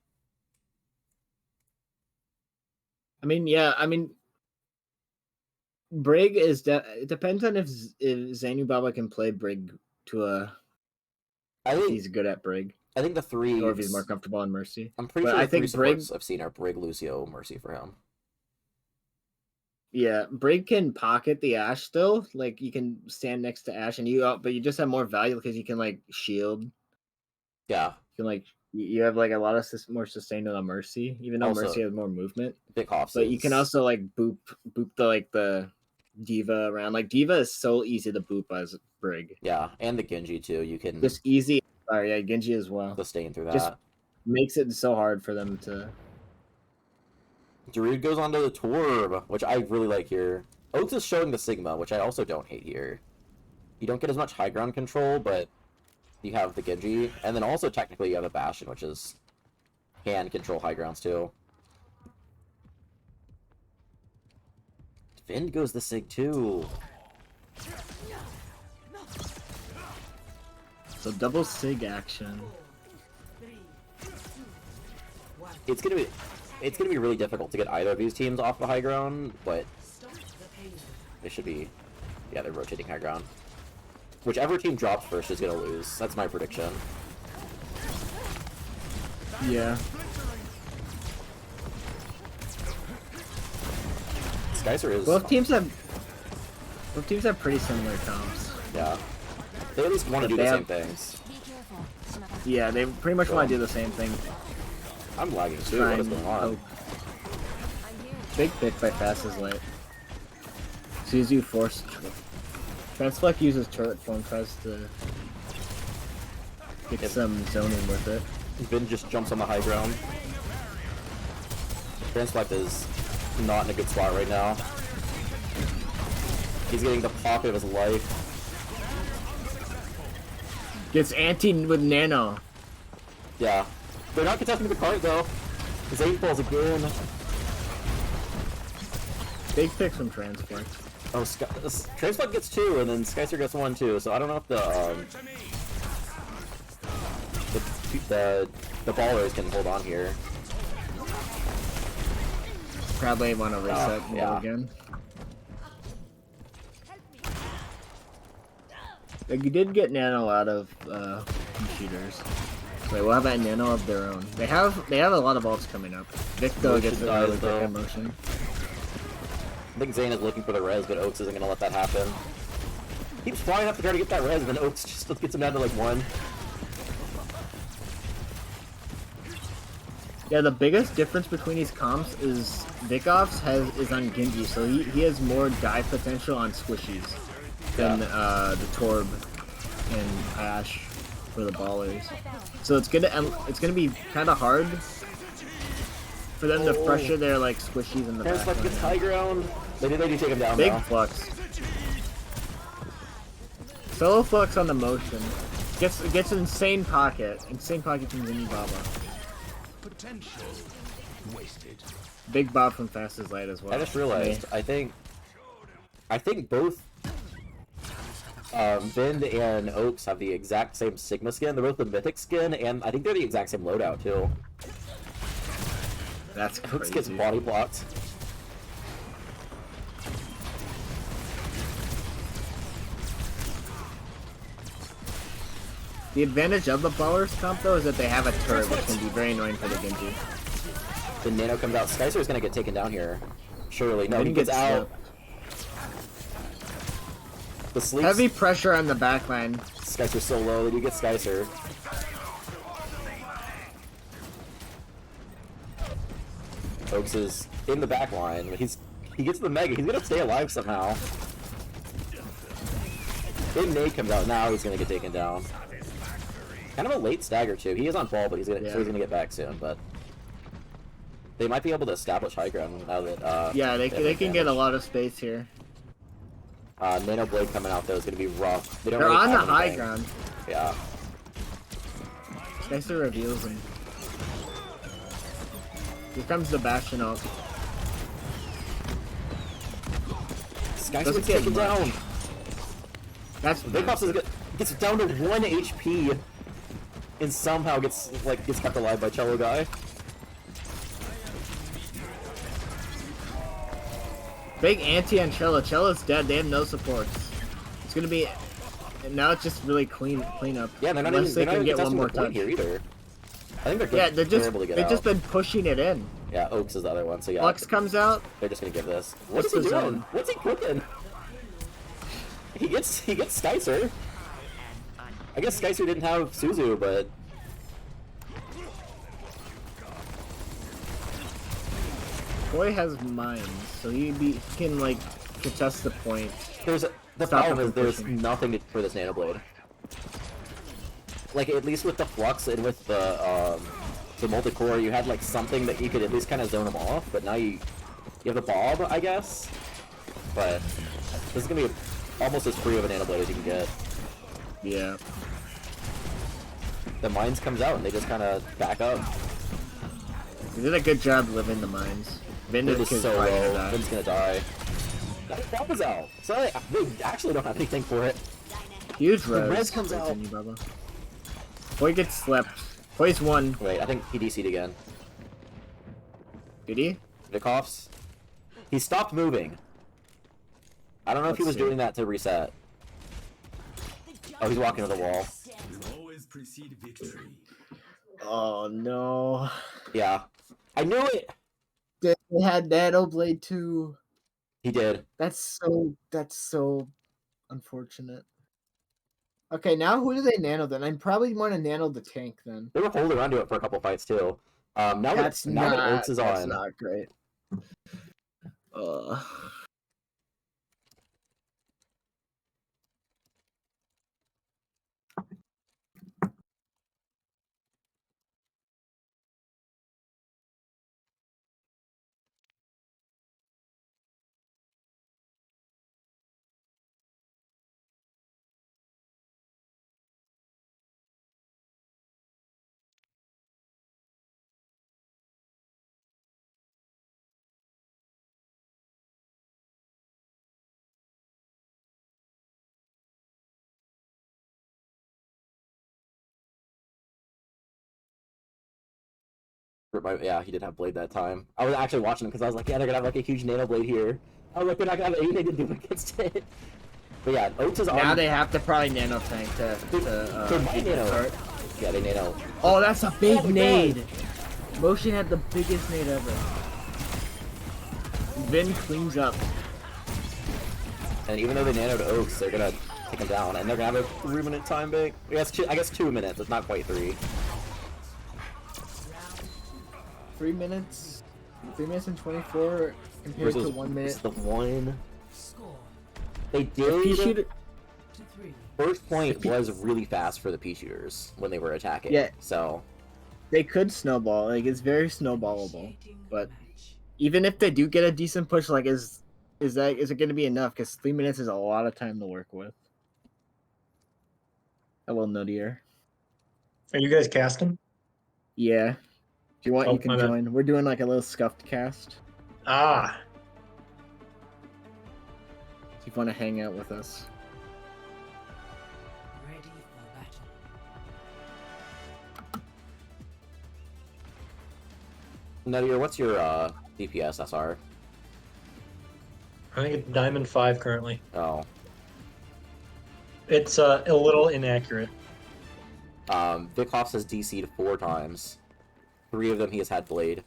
I mean, yeah, I mean, Brig is it depends on if Zanubaba can play Brig to a.
I think
he's good at Brig.
I think the 3,
or if he's more comfortable on Mercy.
I'm pretty
but
sure
I
the 3
think
supports
Brig,
I've seen are Brig, Lucio, Mercy for him.
Yeah, Brig can pocket the Ashe still. Like you can stand next to Ashe, and but you just have more value because you can like shield.
Yeah,
you can like you have like a lot of more sustain on Mercy, even though
also,
Mercy has more movement.
Big hops.
But you can also like boop the D.Va around. Like D.Va is so easy to boop as Brig.
Yeah, and the Genji too. You can
just easy. Oh yeah, Genji as well.
Sustain through that.
Just makes it so hard for them to.
Darude goes onto the Torb, which I really like here. Oath is showing the Sigma, which I also don't hate here. You don't get as much high ground control, but you have the Genji, and then also technically you have a Bastion, which is can control high grounds too. Vind goes the Sig too.
So double Sig action.
It's gonna be really difficult to get either of these teams off the high ground, but they should be. Yeah, they're rotating high ground. Whichever team drops first is gonna lose. That's my prediction.
Yeah.
Skycer is.
Both teams have pretty similar comps.
Yeah. They at least want to do the same things.
Be careful.
Yeah, they pretty much want to do the same thing.
I'm lagging too. What is going on?
I'm here.
Big pick by Fast as Light. Suzu forced. Transfleck uses turret form, tries to get some zoning with it.
Vin just jumps on the high ground. Transflect is not in a good spot right now. He's getting the pocket of his life.
Gets anti with Nano.
Yeah. They're not contesting the cart though. His 8 balls again.
Big pick from Transflex.
Oh, Transflect gets 2, and then Skycer gets 1 too. So I don't know if the ballers can hold on here.
Probably want to reset
yeah.
again. Like, you did get Nano out of Peashooters. Wait, we'll have that Nano of their own. They have a lot of ults coming up. Vic though gets a really quick motion.
I think Zane is looking for the res, but Oaks isn't gonna let that happen. Keeps flying up to try to get that res, and then Oaks just gets him down to like 1.
Yeah, the biggest difference between these comps is Vikov's is on Genji, so he has more dive potential on squishies than the Torb and Ash for the ballers. So it's gonna be kind of hard for them to pressure their like squishies in the back.
Transflect gets high ground. They do take him down
Big
now.
flux. Solo flux on the motion. Gets an insane pocket. Insane pocket from Zinni Baba.
Potential wasted.
Big Bob from Fast as Light as well.
I just realized. I think both Vind and Oaks have the exact same Sigma skin. They're both the Mythic skin, and I think they're the exact same loadout too.
That's crazy.
Oaks gets body blocked.
The advantage of the ballers comp though is that they have a turret, which can be very annoying for the Genji.
The Nano comes out. Skycer is gonna get taken down here. Surely. No, he gets out. The sleeps.
Heavy pressure on the backline.
Skycer's so low. They do get Skycer. Oaks is in the back line, but he gets the Mega. He's gonna stay alive somehow. Big Nate comes out. Now he's gonna get taken down. Kind of a late stagger too. He is on ball, but so he's gonna get back soon. But they might be able to establish high ground now that.
Yeah, they can get a lot of space here.
Nano Blade coming out though is gonna be rough. They're
on the high ground.
Yeah.
Skycer reveals him. Here comes the Bastion up.
Skycer gets taken down.
That's
Vikov's gets down to 1 HP, and somehow gets kept alive by Cello Guy.
Big anti on Cello. Cello's dead. They have no supports. It's gonna be. And now it's just really clean up.
Yeah, they're not
Unless
even,
they can get one more
touch
touch
here either. I think they're able to get
they've
out.
just been pushing it in.
Yeah, Oaks is the other one. So yeah,
Flux comes out.
they're just gonna give this.
What's
What's he
the
doing?
zone?
What's he cooking? He gets Skycer. I guess Skycer didn't have Suzu, but
Boy has mines, so he can like contest the point.
the problem is there's nothing for this Nano Blade. Like at least with the Flux and with the multi-core, you had like something that you could at least kind of zone them off. But now you have the Bob, I guess. But this is gonna be almost as free of a Nano Blade as you can get.
Yeah.
the mines comes out and they just kind of back up.
They did a good job living the mines. Vin
It
is
is so
probably gonna
low.
die.
Vin's gonna die. That bomb is out. So they actually don't have anything for it.
Huge
The
res.
res comes out.
Continue, Bubba. Boy gets slept. Boy's one.
Wait, I think he DC'd again.
Did he?
Vikov's. He stopped moving. I don't know if he
Let's
was
see.
doing that to reset. Oh, he's walking to the wall.
Always precede victory.
Oh no.
Yeah. I knew it!
They had Nano Blade too.
He did.
That's so unfortunate. Okay, now who do they nano then? I probably want to nano the tank then.
They were holding on to it for a couple fights too. Now that Oats is
That's
on.
not great.
Yeah, he did have blade that time. I was actually watching him because I was like, yeah, they're gonna have like a huge nano blade here. I was like, they're not gonna have anything to do against it. But yeah, Oats is on.
Now they have to probably nano tank to
might nano.
start.
Yeah, they nano.
Oh, that's a big
Oh my
nade. Motion had the biggest nade ever. Vin cleans up.
And even though they nanoed Oaks, they're gonna take him down, and they're gonna have a 3-minute time bank. I guess 2 minutes. It's not quite 3.
3 minutes. 3 minutes and 24 compared to 1 minute.
It's the one. They
Peashooter-
did. First point was really fast for the Peashooters when they were attacking.
Yeah.
So
They could snowball. Like it's very snowballable. But even if they do get a decent push, like is it going to be enough? Because 3 minutes is a lot of time to work with. Hello, Nuttyr.
Are you guys casting?
Yeah. If you want,
Oh,
you can
my bad.
join. We're doing like a little scuffed cast.
Ah,
If you want to hang out with us.
Ready for battle.
Nuttier, what's your DPS SR?
I think it's Diamond 5 currently.
Oh.
It's a little inaccurate.
Vikov's has DC'd 4 times. 3 of them he has had blade.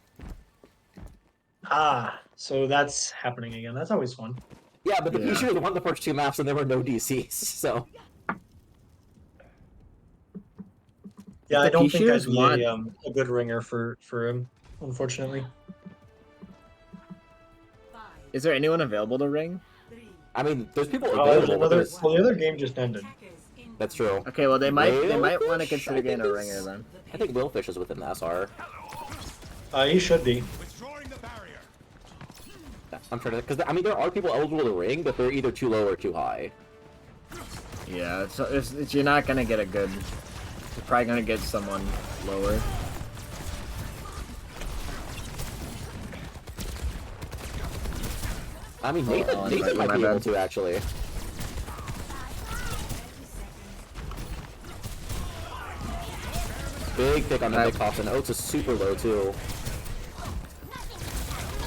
Ah, so that's happening again. That's always fun.
Yeah, but the
Yeah.
Peashooters won the first 2 maps and there were no DCs, so.
Yeah,
The
I don't think I'd
Peashooters
be
want-
a good ringer for him, unfortunately.
Is there anyone available to ring?
I mean, there's people
Oh, there's
available, but
another.
there's...
Well, the other game just ended.
That's true.
Okay, well they might
Whalefish,
want to consider
I
getting a
think
ringer
is-
then.
I think Whalefish is within the SR.
He should be.
Withdrawing the barrier.
I'm trying to... Because, I mean, there are people eligible to ring, but they're either too low or too high.
Yeah, you're not gonna get a good. You're probably gonna get someone lower.
I mean,
Oh,
Nathan,
my
Nathan might
bad.
be able to, actually. Big pick on the
Right.
big Hobson. Oats is super low, too.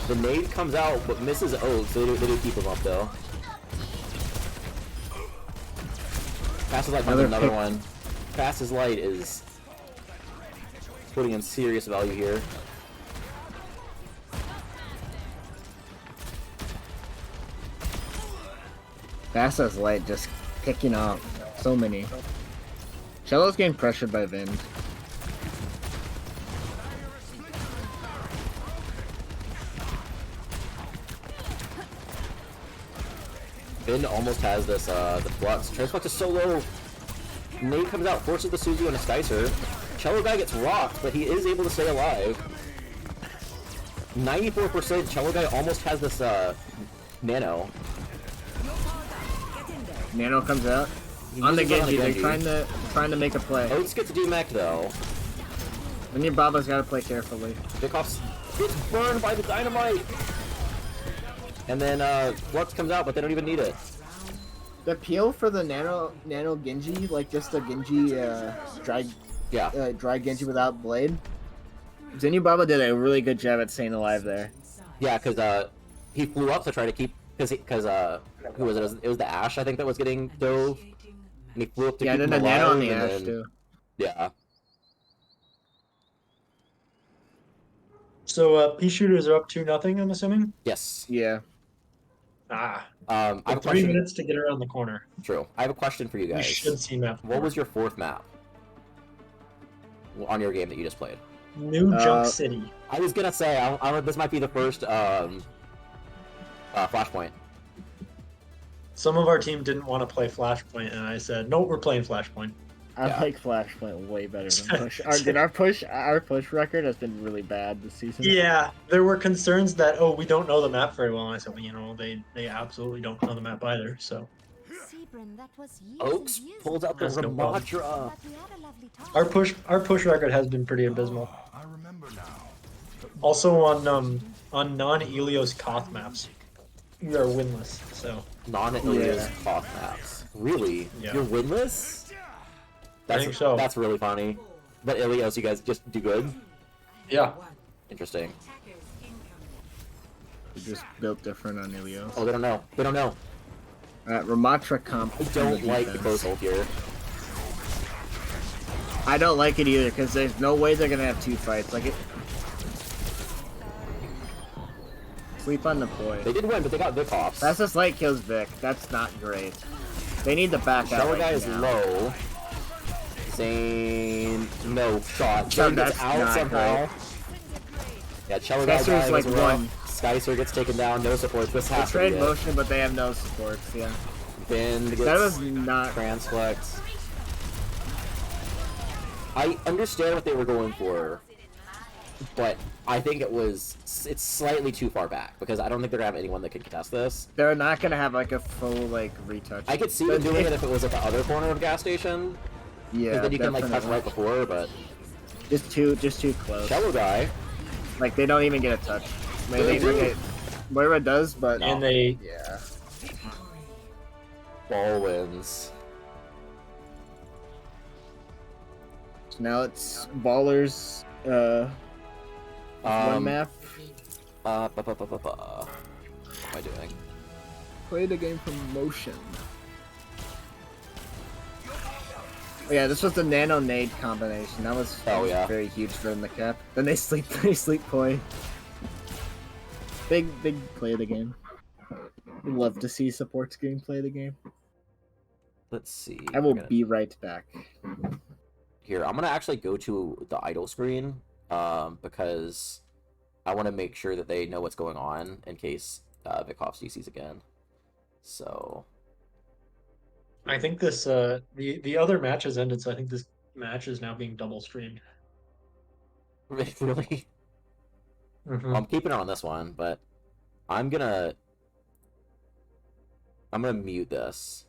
The nade comes out, but misses Oats. They do keep him up, though. Fast as Light finds
Another
another
pick.
one. Fast as Light is putting in serious value here.
Fast as light, just picking off so many. Shello's getting pressured by Vin.
Finn almost has this, the Flux. Transflux is so low. Nade comes out, forces the Suzu and a Skycer. Cello Guy gets rocked, but he is able to stay alive. 94% Cello Guy almost has this, Nano.
Nano comes out. On the
uses it
Genji, they're trying to make a play.
Oats gets demech though.
And your Baba's gotta play carefully.
Vickoff's gets burned by the dynamite. And then Flux comes out, but they don't even need it.
The peel for the nano Genji, like just a Genji dry Genji without blade. Zenyu did a really good job at staying alive there.
Yeah, because he flew up to try to keep because who was it? It was the Ashe I think that was getting dove, and he flew up to
Yeah,
keep
and
him
then the
alive.
nano on the
and
Ashe
then-
too.
Yeah.
So Peashooters are up 2-0, I'm assuming.
Yes.
Yeah.
Ah,
I have a
3
question.
minutes to get around the corner.
True. I have a question for you
You
guys.
should see map.
What was your fourth map on your game that you just played?
New Junk City?
I was gonna say I don't, this might be the first Flashpoint.
Some of our team didn't want to play Flashpoint, and I said, "No, we're playing Flashpoint."
I
Yeah.
like Flashpoint way better than Push. Our push record has been really bad this season.
Yeah, there were concerns that we don't know the map very well. And I said, well, they absolutely don't know the map either. So
Sebrin, that was years
Oaks
and years
pulls out the
That's no problem.
Ramatra.
But we had a lovely time.
our push record has been pretty abysmal.
I remember now.
Also on non-Elios Koth maps, we are winless. So
Non-Ilias cloth maps. Really?
Yeah.
You're winless?
I think so.
That's really funny. But Ilios, you guys just do good?
yeah,
Interesting.
We just built different on Ilios.
Oh, they don't know. They don't know.
Ramatra comp.
I don't like the close hold here.
I don't like it either because there's no way they're gonna have two fights. Like it. Sleep on the boy.
They did win, but they got Vickoffs.
That's just light kills Vic. That's not great. They need to back out.
Shower
right
guy is
now.
low. Zane, no shot.
So
Zane gets
that's
out
not
somehow. Yeah, Cello guy
Skyser's
dies
like
as well.
one.
Skyser gets taken down. No support. This
They
has to
trade
be it.
motion, but they have no supports. Yeah,
Bend gets
that was not.
transflex. I understand what they were going for, but I think it's slightly too far back because I don't think they're gonna have anyone that can contest this.
They're not gonna have like a full like retouch.
I could see them doing it if it was at the other corner of the gas station.
Yeah,
Because then you can like touch
definitely.
right before, but
Just too close.
Cello guy.
Like they don't even get a touch.
They do.
Okay, Moira does, but
and they
yeah.
Ball wins.
So now it's Ballers. One map.
What am I doing?
Play the game from motion. Oh, yeah, this was the nano nade combination. That was, very huge for them to cap. Then they sleep play. Big play of the game. Love to see supports game play the game.
Let's see.
I will
We're gonna-
be right back.
Here, I'm gonna actually go to the idle screen, because I want to make sure that they know what's going on in case Vickoff's GCs again. So
I think this the other match has ended, so I think this match is now being double streamed.
really,
Mhm.
I'm keeping it on this one, but I'm gonna mute this.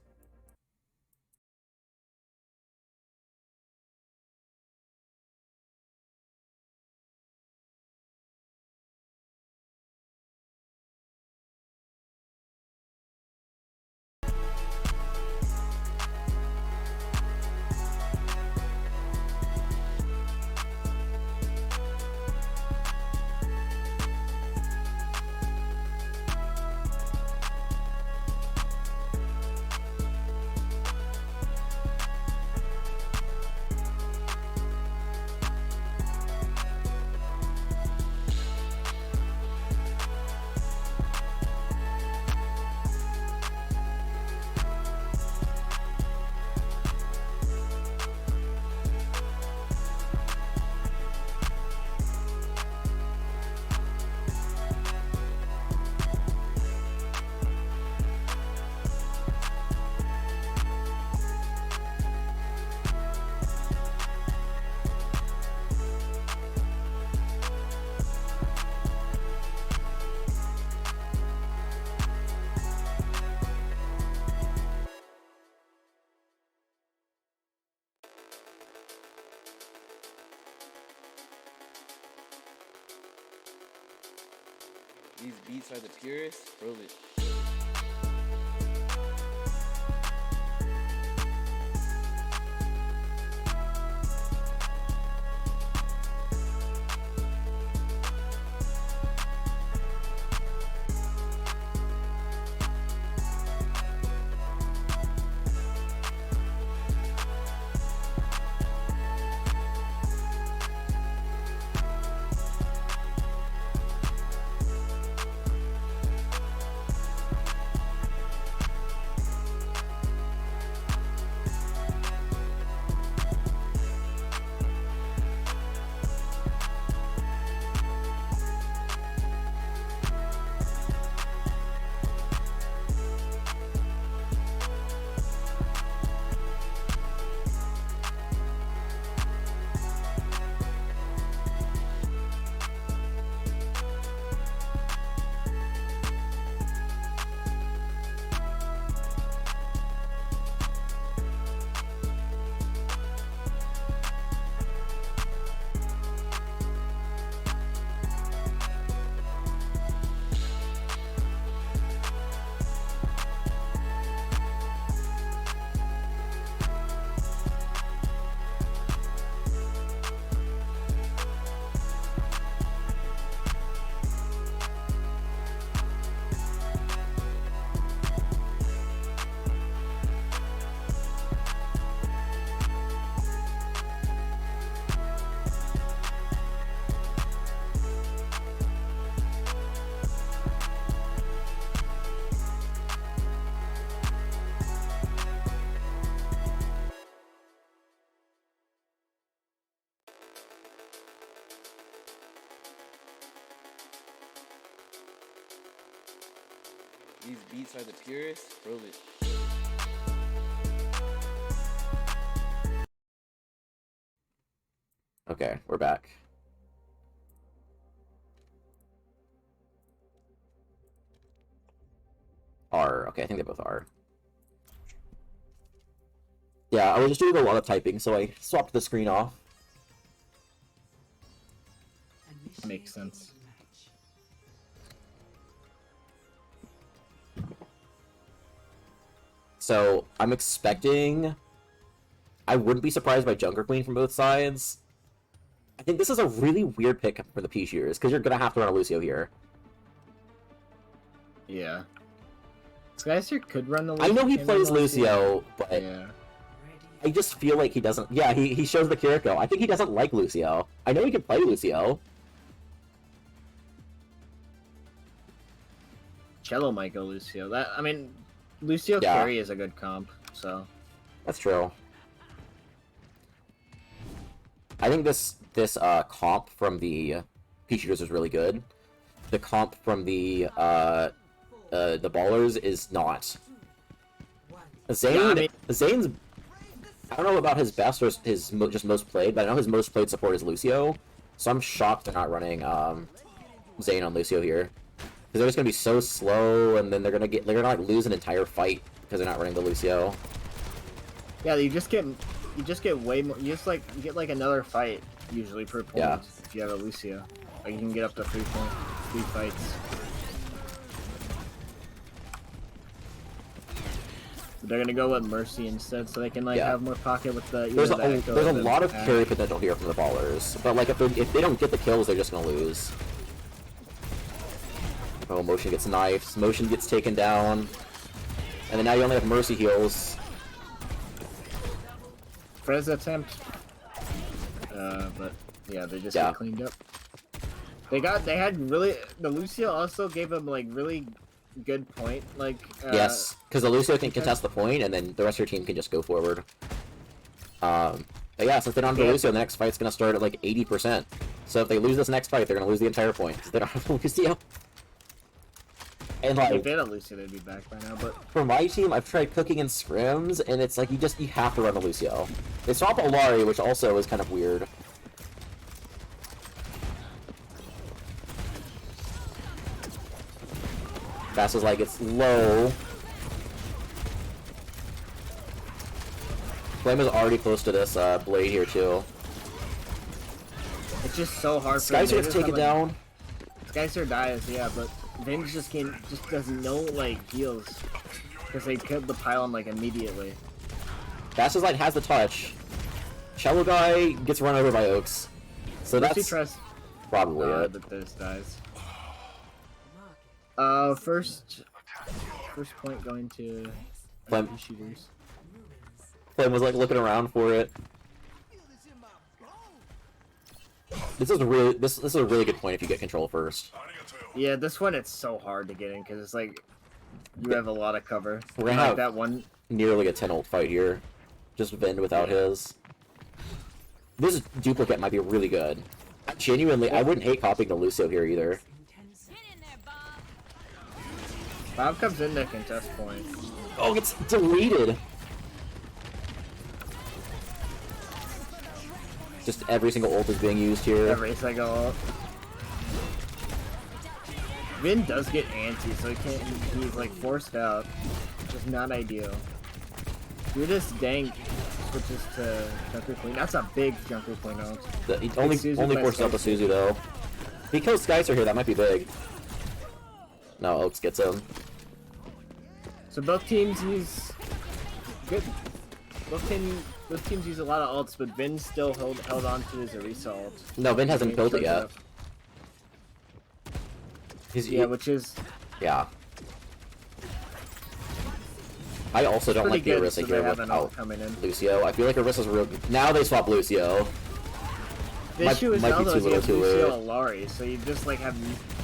These beats are the purest. Prove it. These beats are the purest. Prove it.
Okay, we're back. R. Okay, I think they both are. Yeah, I was just doing a lot of typing, so I swapped the screen off.
Makes sense.
So, I'm expecting... I wouldn't be surprised by Junker Queen from both sides. I think this is a really weird pick for the Peashooters, because you're going to have to run a Lucio here.
Yeah. Skyster could run the
I know he plays Lucio, but
yeah.
I just feel like he doesn't... Yeah, he shows the Kiriko. I think he doesn't like Lucio. I know he can play Lucio.
Cello might go Lucio. I mean, Lucio
Yeah.
carry is a good comp, so...
That's true. I think this comp from the Peashooters is really good. The comp from the Ballers is not. Zane,
Yeah, I mean-
Zane's... I don't know about his best or his just most played, but I know his most played support is Lucio. So I'm shocked they're not running Zane on Lucio here. Because they're just gonna be so slow, and then they're gonna like lose an entire fight because they're not running the Lucio.
Yeah, you just get way more. You get like another fight usually per point
Yeah.
if you have a Lucio. Like you can get up to 3 fights. But they're gonna go with Mercy instead, so they can like
Yeah.
have more pocket with the.
There's
either the Echo
a
or the
lot of
Ash.
carry potential here from the Ballers, but like if they don't get the kills, they're just gonna lose. Oh, Motion gets knifed, Motion gets taken down, and then now you only have Mercy heals.
Frez attempt. But yeah, they just
Yeah.
got cleaned up. They had really the Lucio also gave them like really good point like.
Yes, because the Lucio can contest the point, and then the rest of your team can just go forward. But yeah, since they don't have the
Yeah.
Lucio, the next fight's gonna start at like 80%. So if they lose this next fight, they're gonna lose the entire point because they don't have the Lucio. And
If
like
they had a Lucio, they'd be back by now. But
for my team, I've tried cooking in scrims, and it's like you have to run the Lucio. They swap Olari, which also is kind of weird. Fast is like it's low. Flame is already close to this blade here too.
it's just so hard.
Skycer
for
gets taken down.
Skycer dies, yeah, but Vin's just doesn't know like heals because they killed the pylon like immediately.
Fastest Light has the touch. Cello guy gets run over by Oaks. So
Mercy
that's
tries
probably it.
but this dies. First point going to
Flame.
Shooters.
Flame was like looking around for it. This is a really good point if you get control first.
Yeah, this one it's so hard to get in because it's like you have a lot of cover.
We're gonna
like
have
that one.
nearly a 10 ult fight here. Just Vind without his. This duplicate might be really good. Genuinely, I wouldn't hate copying the Lucio here either.
Bob comes in to contest point.
Oh, it's deleted! Just every single ult is being used here.
Every single ult. Vin does get anti, so he's like forced out. Just not ideal. You're just dank switches to Junker Queen. That's a big Junker Queen ult.
He only forces out the Suzu though. If he kills Skycer here, that might be big. No, Oaks gets him.
So both teams use good. Both teams use a lot of ults, but Vin still held on to his Orisa ult.
No, Vin hasn't built it yet.
Which is
yeah. I also don't like the
good,
Orisa
so
here
they have an ult
without
coming in.
Lucio. I feel like Orisa's real. Now they swap Lucio.
The issue is now though is you have
too
Lucio
late.
Alari, so you just like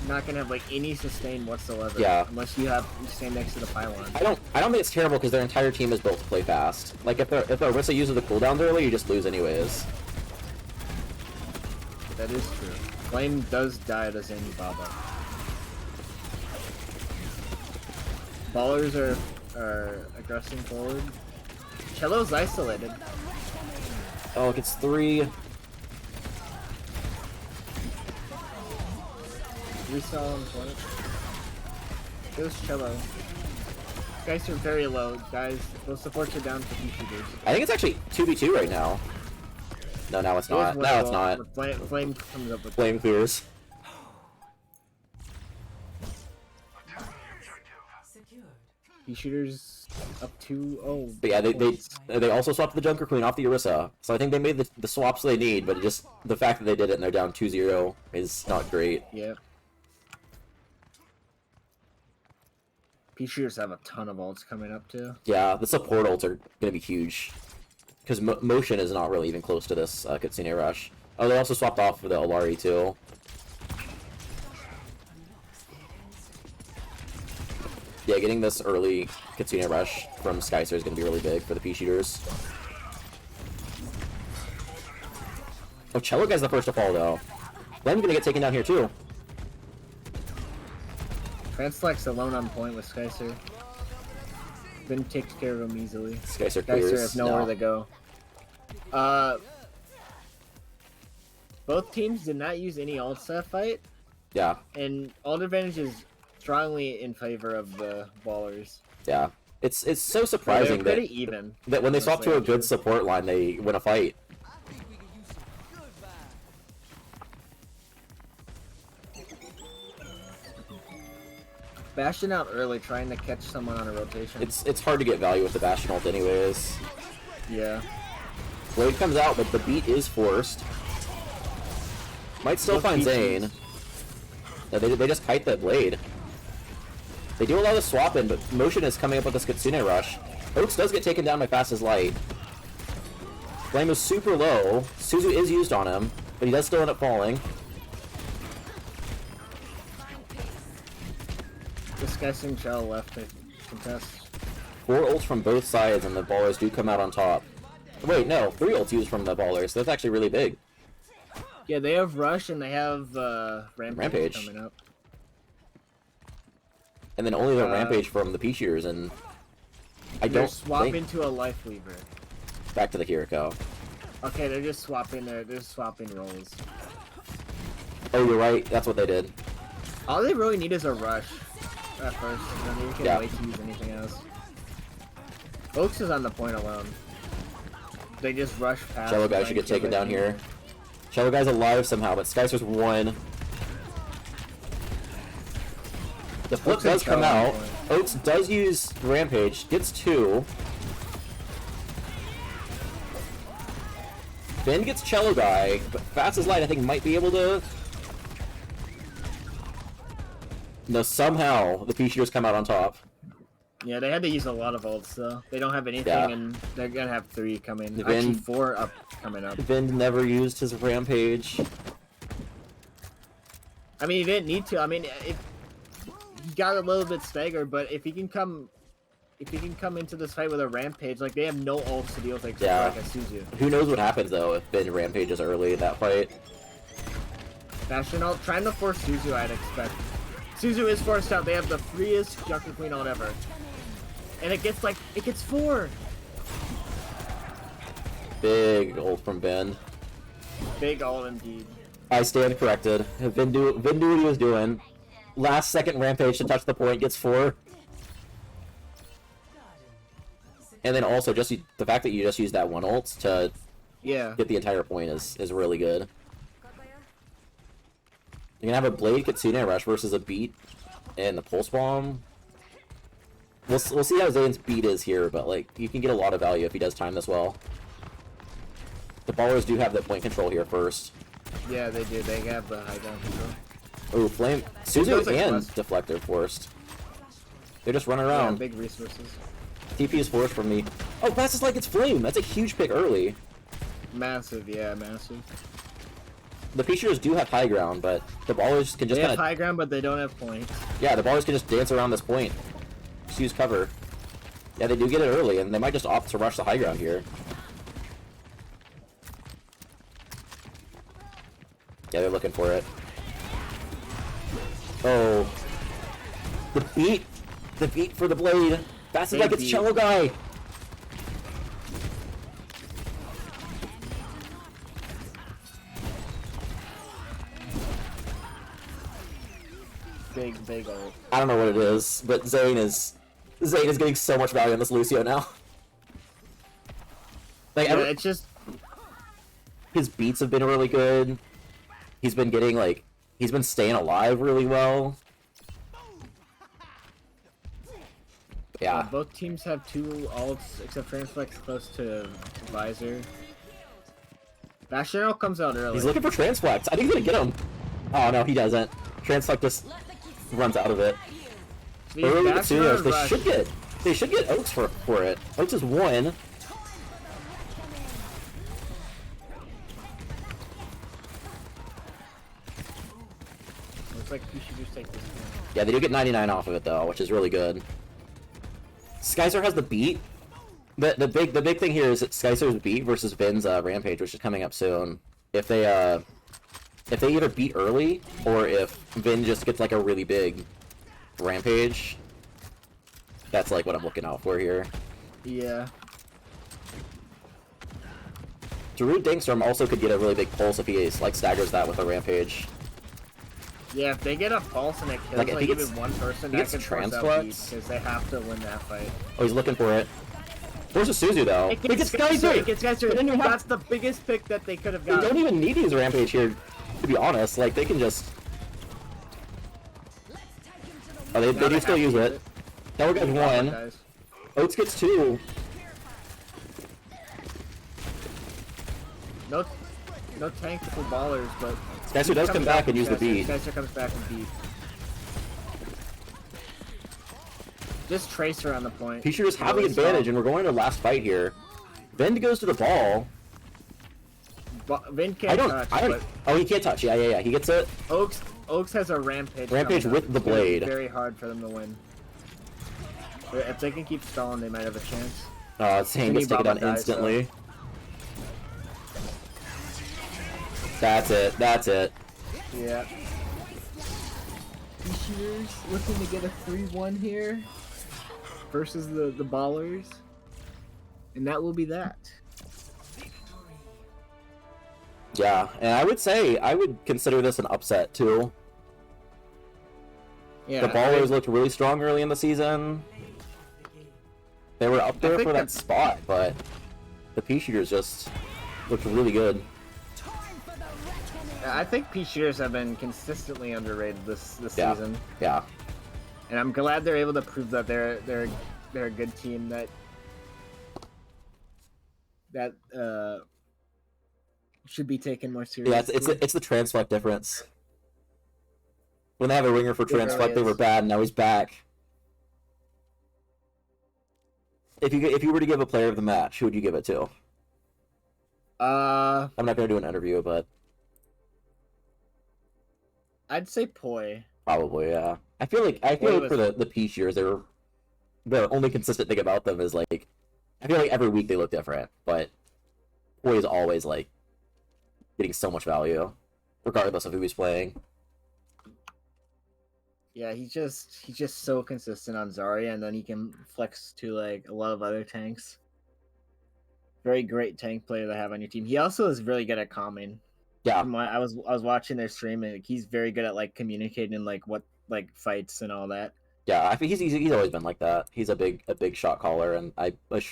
not gonna have like any sustain whatsoever.
Yeah.
Unless you stand next to the pylon.
I don't think it's terrible because their entire team is built to play fast. Like if Orisa uses the cooldowns early, you just lose anyways.
That is true. Flame does die to Zany Baba. Ballers are aggressing forward. Cello's isolated.
Oh, it gets 3.
Resaw on point. Goes Cello. Guys are very low. Guys, those supports are down for Peashooters.
I think it's actually 2v2 right now. No, now it's not. No, it's not.
Flame comes up with
Flame clears.
Peashooters up 2-0.
But yeah, they also swapped the Junker Queen off the Orisa. So I think they made the swaps they need, but just the fact that they did it and they're down 2-0 is not great.
Yep. Peashooters have a ton of ults coming up too.
Yeah, the support ults are going to be huge. Because Motion is not really even close to this Kitsune Rush. Oh, they also swapped off for the Alari too. Yeah, getting this early Kitsune Rush from Skycer is going to be really big for the Peashooters. Oh, Cello guy's the first to fall though. Flame's going to get taken down here too.
Transflex alone on point with Skycer. Vin takes care of him easily.
Skycer clears.
Skycer has nowhere to go. Both teams did not use any ults that fight,
Yeah,
and ult advantage is strongly in favor of the ballers.
yeah. It's so
They're
surprising
pretty even.
that when they swap to a
honestly.
good support line, they win a fight.
Bashing out early, trying to catch someone on a rotation.
It's hard to get value with the Bastion ult anyways.
Yeah.
Blade comes out, but the beat is forced. Might still
Both
find
teams
Zane.
use-
Yeah, they just kite that Blade. They do allow the swap in, but Motion is coming up with this Kitsune Rush. Oaks does get taken down by Fast as Light. Flame is super low. Suzu is used on him, but he does still end up falling.
This guy's in Shell left to contest.
4 ults from both sides, and the ballers do come out on top. Wait, no, 3 ults used from the ballers. So that's actually really big.
Yeah, they have Rush and they have Rampage coming up.
And then only the Rampage from the Peashooters, and I
They're
don't
swapping
think...
to a Life Lever.
Back to the Kiriko.
Okay, they're just swapping roles.
Oh, you're right. That's what they did.
All they really need is a Rush at first, and then you can
Yeah.
wait to use anything else. Oaks is on the point alone. They just rush past.
Cello guy
try
should
and
get
kill
taken
their
down
team.
here. Cello guy's alive somehow, but Skycer's 1. The flip
Oaks
does
is
come
on
out.
point.
Oaks does use Rampage, gets 2. Ben gets Cello Guy, but Fast as Light I think might be able to... No, somehow the Peashooters come out on top.
Yeah, they had to use a lot of ults, though. They don't have anything,
Yeah.
and they're gonna have 3 coming.
Vin-
Actually, 4 up coming up.
Vind never used his Rampage.
I mean, he didn't need to. I mean, he got a little bit staggered, but if he can come into this fight with a Rampage, like they have no ults to deal with, like,
Yeah.
like a Suzu.
Who knows what happens though if Ben Rampages early in that fight.
Bastion ult, trying to force Suzu, I'd expect. Suzu is forced out. They have the freest Junker Queen ult ever, and it gets 4.
Big ult from Ben.
Big ult indeed.
I stand corrected. Vin knew what he was doing. Last second Rampage to touch the point, gets 4. And then also just the fact that you just used that one ult to
Yeah.
get the entire point is really good. You're gonna have a Blade Kitsune Rush versus a Beat and the Pulse Bomb. We'll see how Zane's Beat is here, but like you can get a lot of value if he does time this well. The Ballers do have the point control here first.
Yeah, they do. They have the high down control.
Oh, Flame Suzu
goes like
and
less.
Deflector forced. They're just running
Yeah,
around.
big resources.
TP is forced from me. Oh, Pass is like it's Flame. That's a huge pick early.
Massive, yeah, massive.
The Peashooters do have high ground, but the Ballers can just
They
kind
have
of
high ground, but they don't have points.
yeah, the Ballers can just dance around this point. Just use cover. Yeah, they do get it early, and they might just opt to rush the high ground here. Yeah, they're looking for it. Oh, the beat for the Blade. Fast as
Big
like it's
beat.
Cello Guy.
Big ult.
I don't know what it is, but Zane is getting so much value on this Lucio now. Like
Yeah, it's just
his beats have been really good. He's been getting he's been staying alive really well. Yeah,
both teams have 2 ults, except Transflex close to Visor. Bastion comes out early.
he's looking for Transflex. I think he's gonna get him. Oh no, he doesn't. Transflex just runs out of it.
These
Early
Bastion
Matsunos,
rush.
they should get Oaks for it. Oaks is 1.
Looks like you should just take this one.
Yeah, they do get 99 off of it though, which is really good. Skyzer has the beat. The big thing here is that Skyzer's beat versus Vin's Rampage, which is coming up soon. If they either beat early or if Vin just gets like a really big Rampage, that's like what I'm looking out for here.
Yeah.
Darude Dangstorm also could get a really big pulse if he like staggers that with a Rampage.
Yeah, if they get a pulse and it kills
Like, if he
even
gets-
one person,
he
that
gets
can force out
Transflex?
beats, because they have to win that fight.
Oh, he's looking for it. Where's the Suzu though?
It
He gets
It
Skyzer!
gets Geyser.
But then you have-
That's the biggest pick that they could have
They don't
gotten.
even need to use Rampage here, to be honest. Like, they can just... Oh, they do still use it. Tower guy's 1.
Guys.
Oats gets 2.
No tank for ballers, but
Skyzer does come back and use the beat.
Geyser comes back and beat. Just Tracer on the point.
Peashooters have the
Really
advantage,
solid.
and we're going to the last fight here. Vend goes to the ball.
Vin can't touch, but
Oh, he can't touch. Yeah. He gets it.
Oaks has a rampage.
Rampage
coming up.
with the
It's gonna be
blade.
Very hard for them to win. But if they can keep stalling, they might have a chance.
Zane gets taken down
Baba dies,
instantly. That's it.
Yeah. Peashooters looking to get a 3-1 here versus the ballers, and that will be that.
Yeah, and I would consider this an upset too.
Yeah,
The Ballers looked really strong early in the season. They were up there
think
for that
that-
spot, but the Peashooters just looked really good.
I think Peashooters have been consistently underrated this
Yeah.
season.
Yeah.
And I'm glad they're able to prove that they're a good team that should be taken more seriously.
Yeah, it's the Transflect difference. When they have a ringer for
It really
Transflect, they were
is.
bad, and now he's back. If you were to give a player of the match, who would you give it to? I'm not gonna do an interview, but
I'd say Poi.
probably, yeah. I feel like for the Peashooters, the only consistent thing about them is like I feel like every week they look different, but Poi is always like getting so much value, regardless of who he's playing.
Yeah, he's just so consistent on Zarya, and then he can flex to like a lot of other tanks. Very great tank player to have on your team. He also is really good at calming.
Yeah,
I was watching their stream, and like, he's very good at like communicating like what like fights and all that.
yeah. I think he's always been like that. He's a big shot caller, and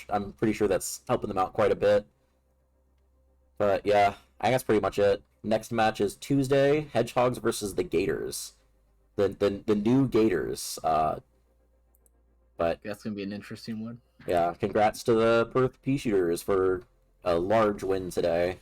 I'm pretty sure that's helping them out quite a bit. But yeah, I think that's pretty much it. Next match is Tuesday: Hedgehogs versus the Gators. The new Gators. But
That's gonna be an interesting one.
yeah, congrats to the Perth Peashooters for a large win today.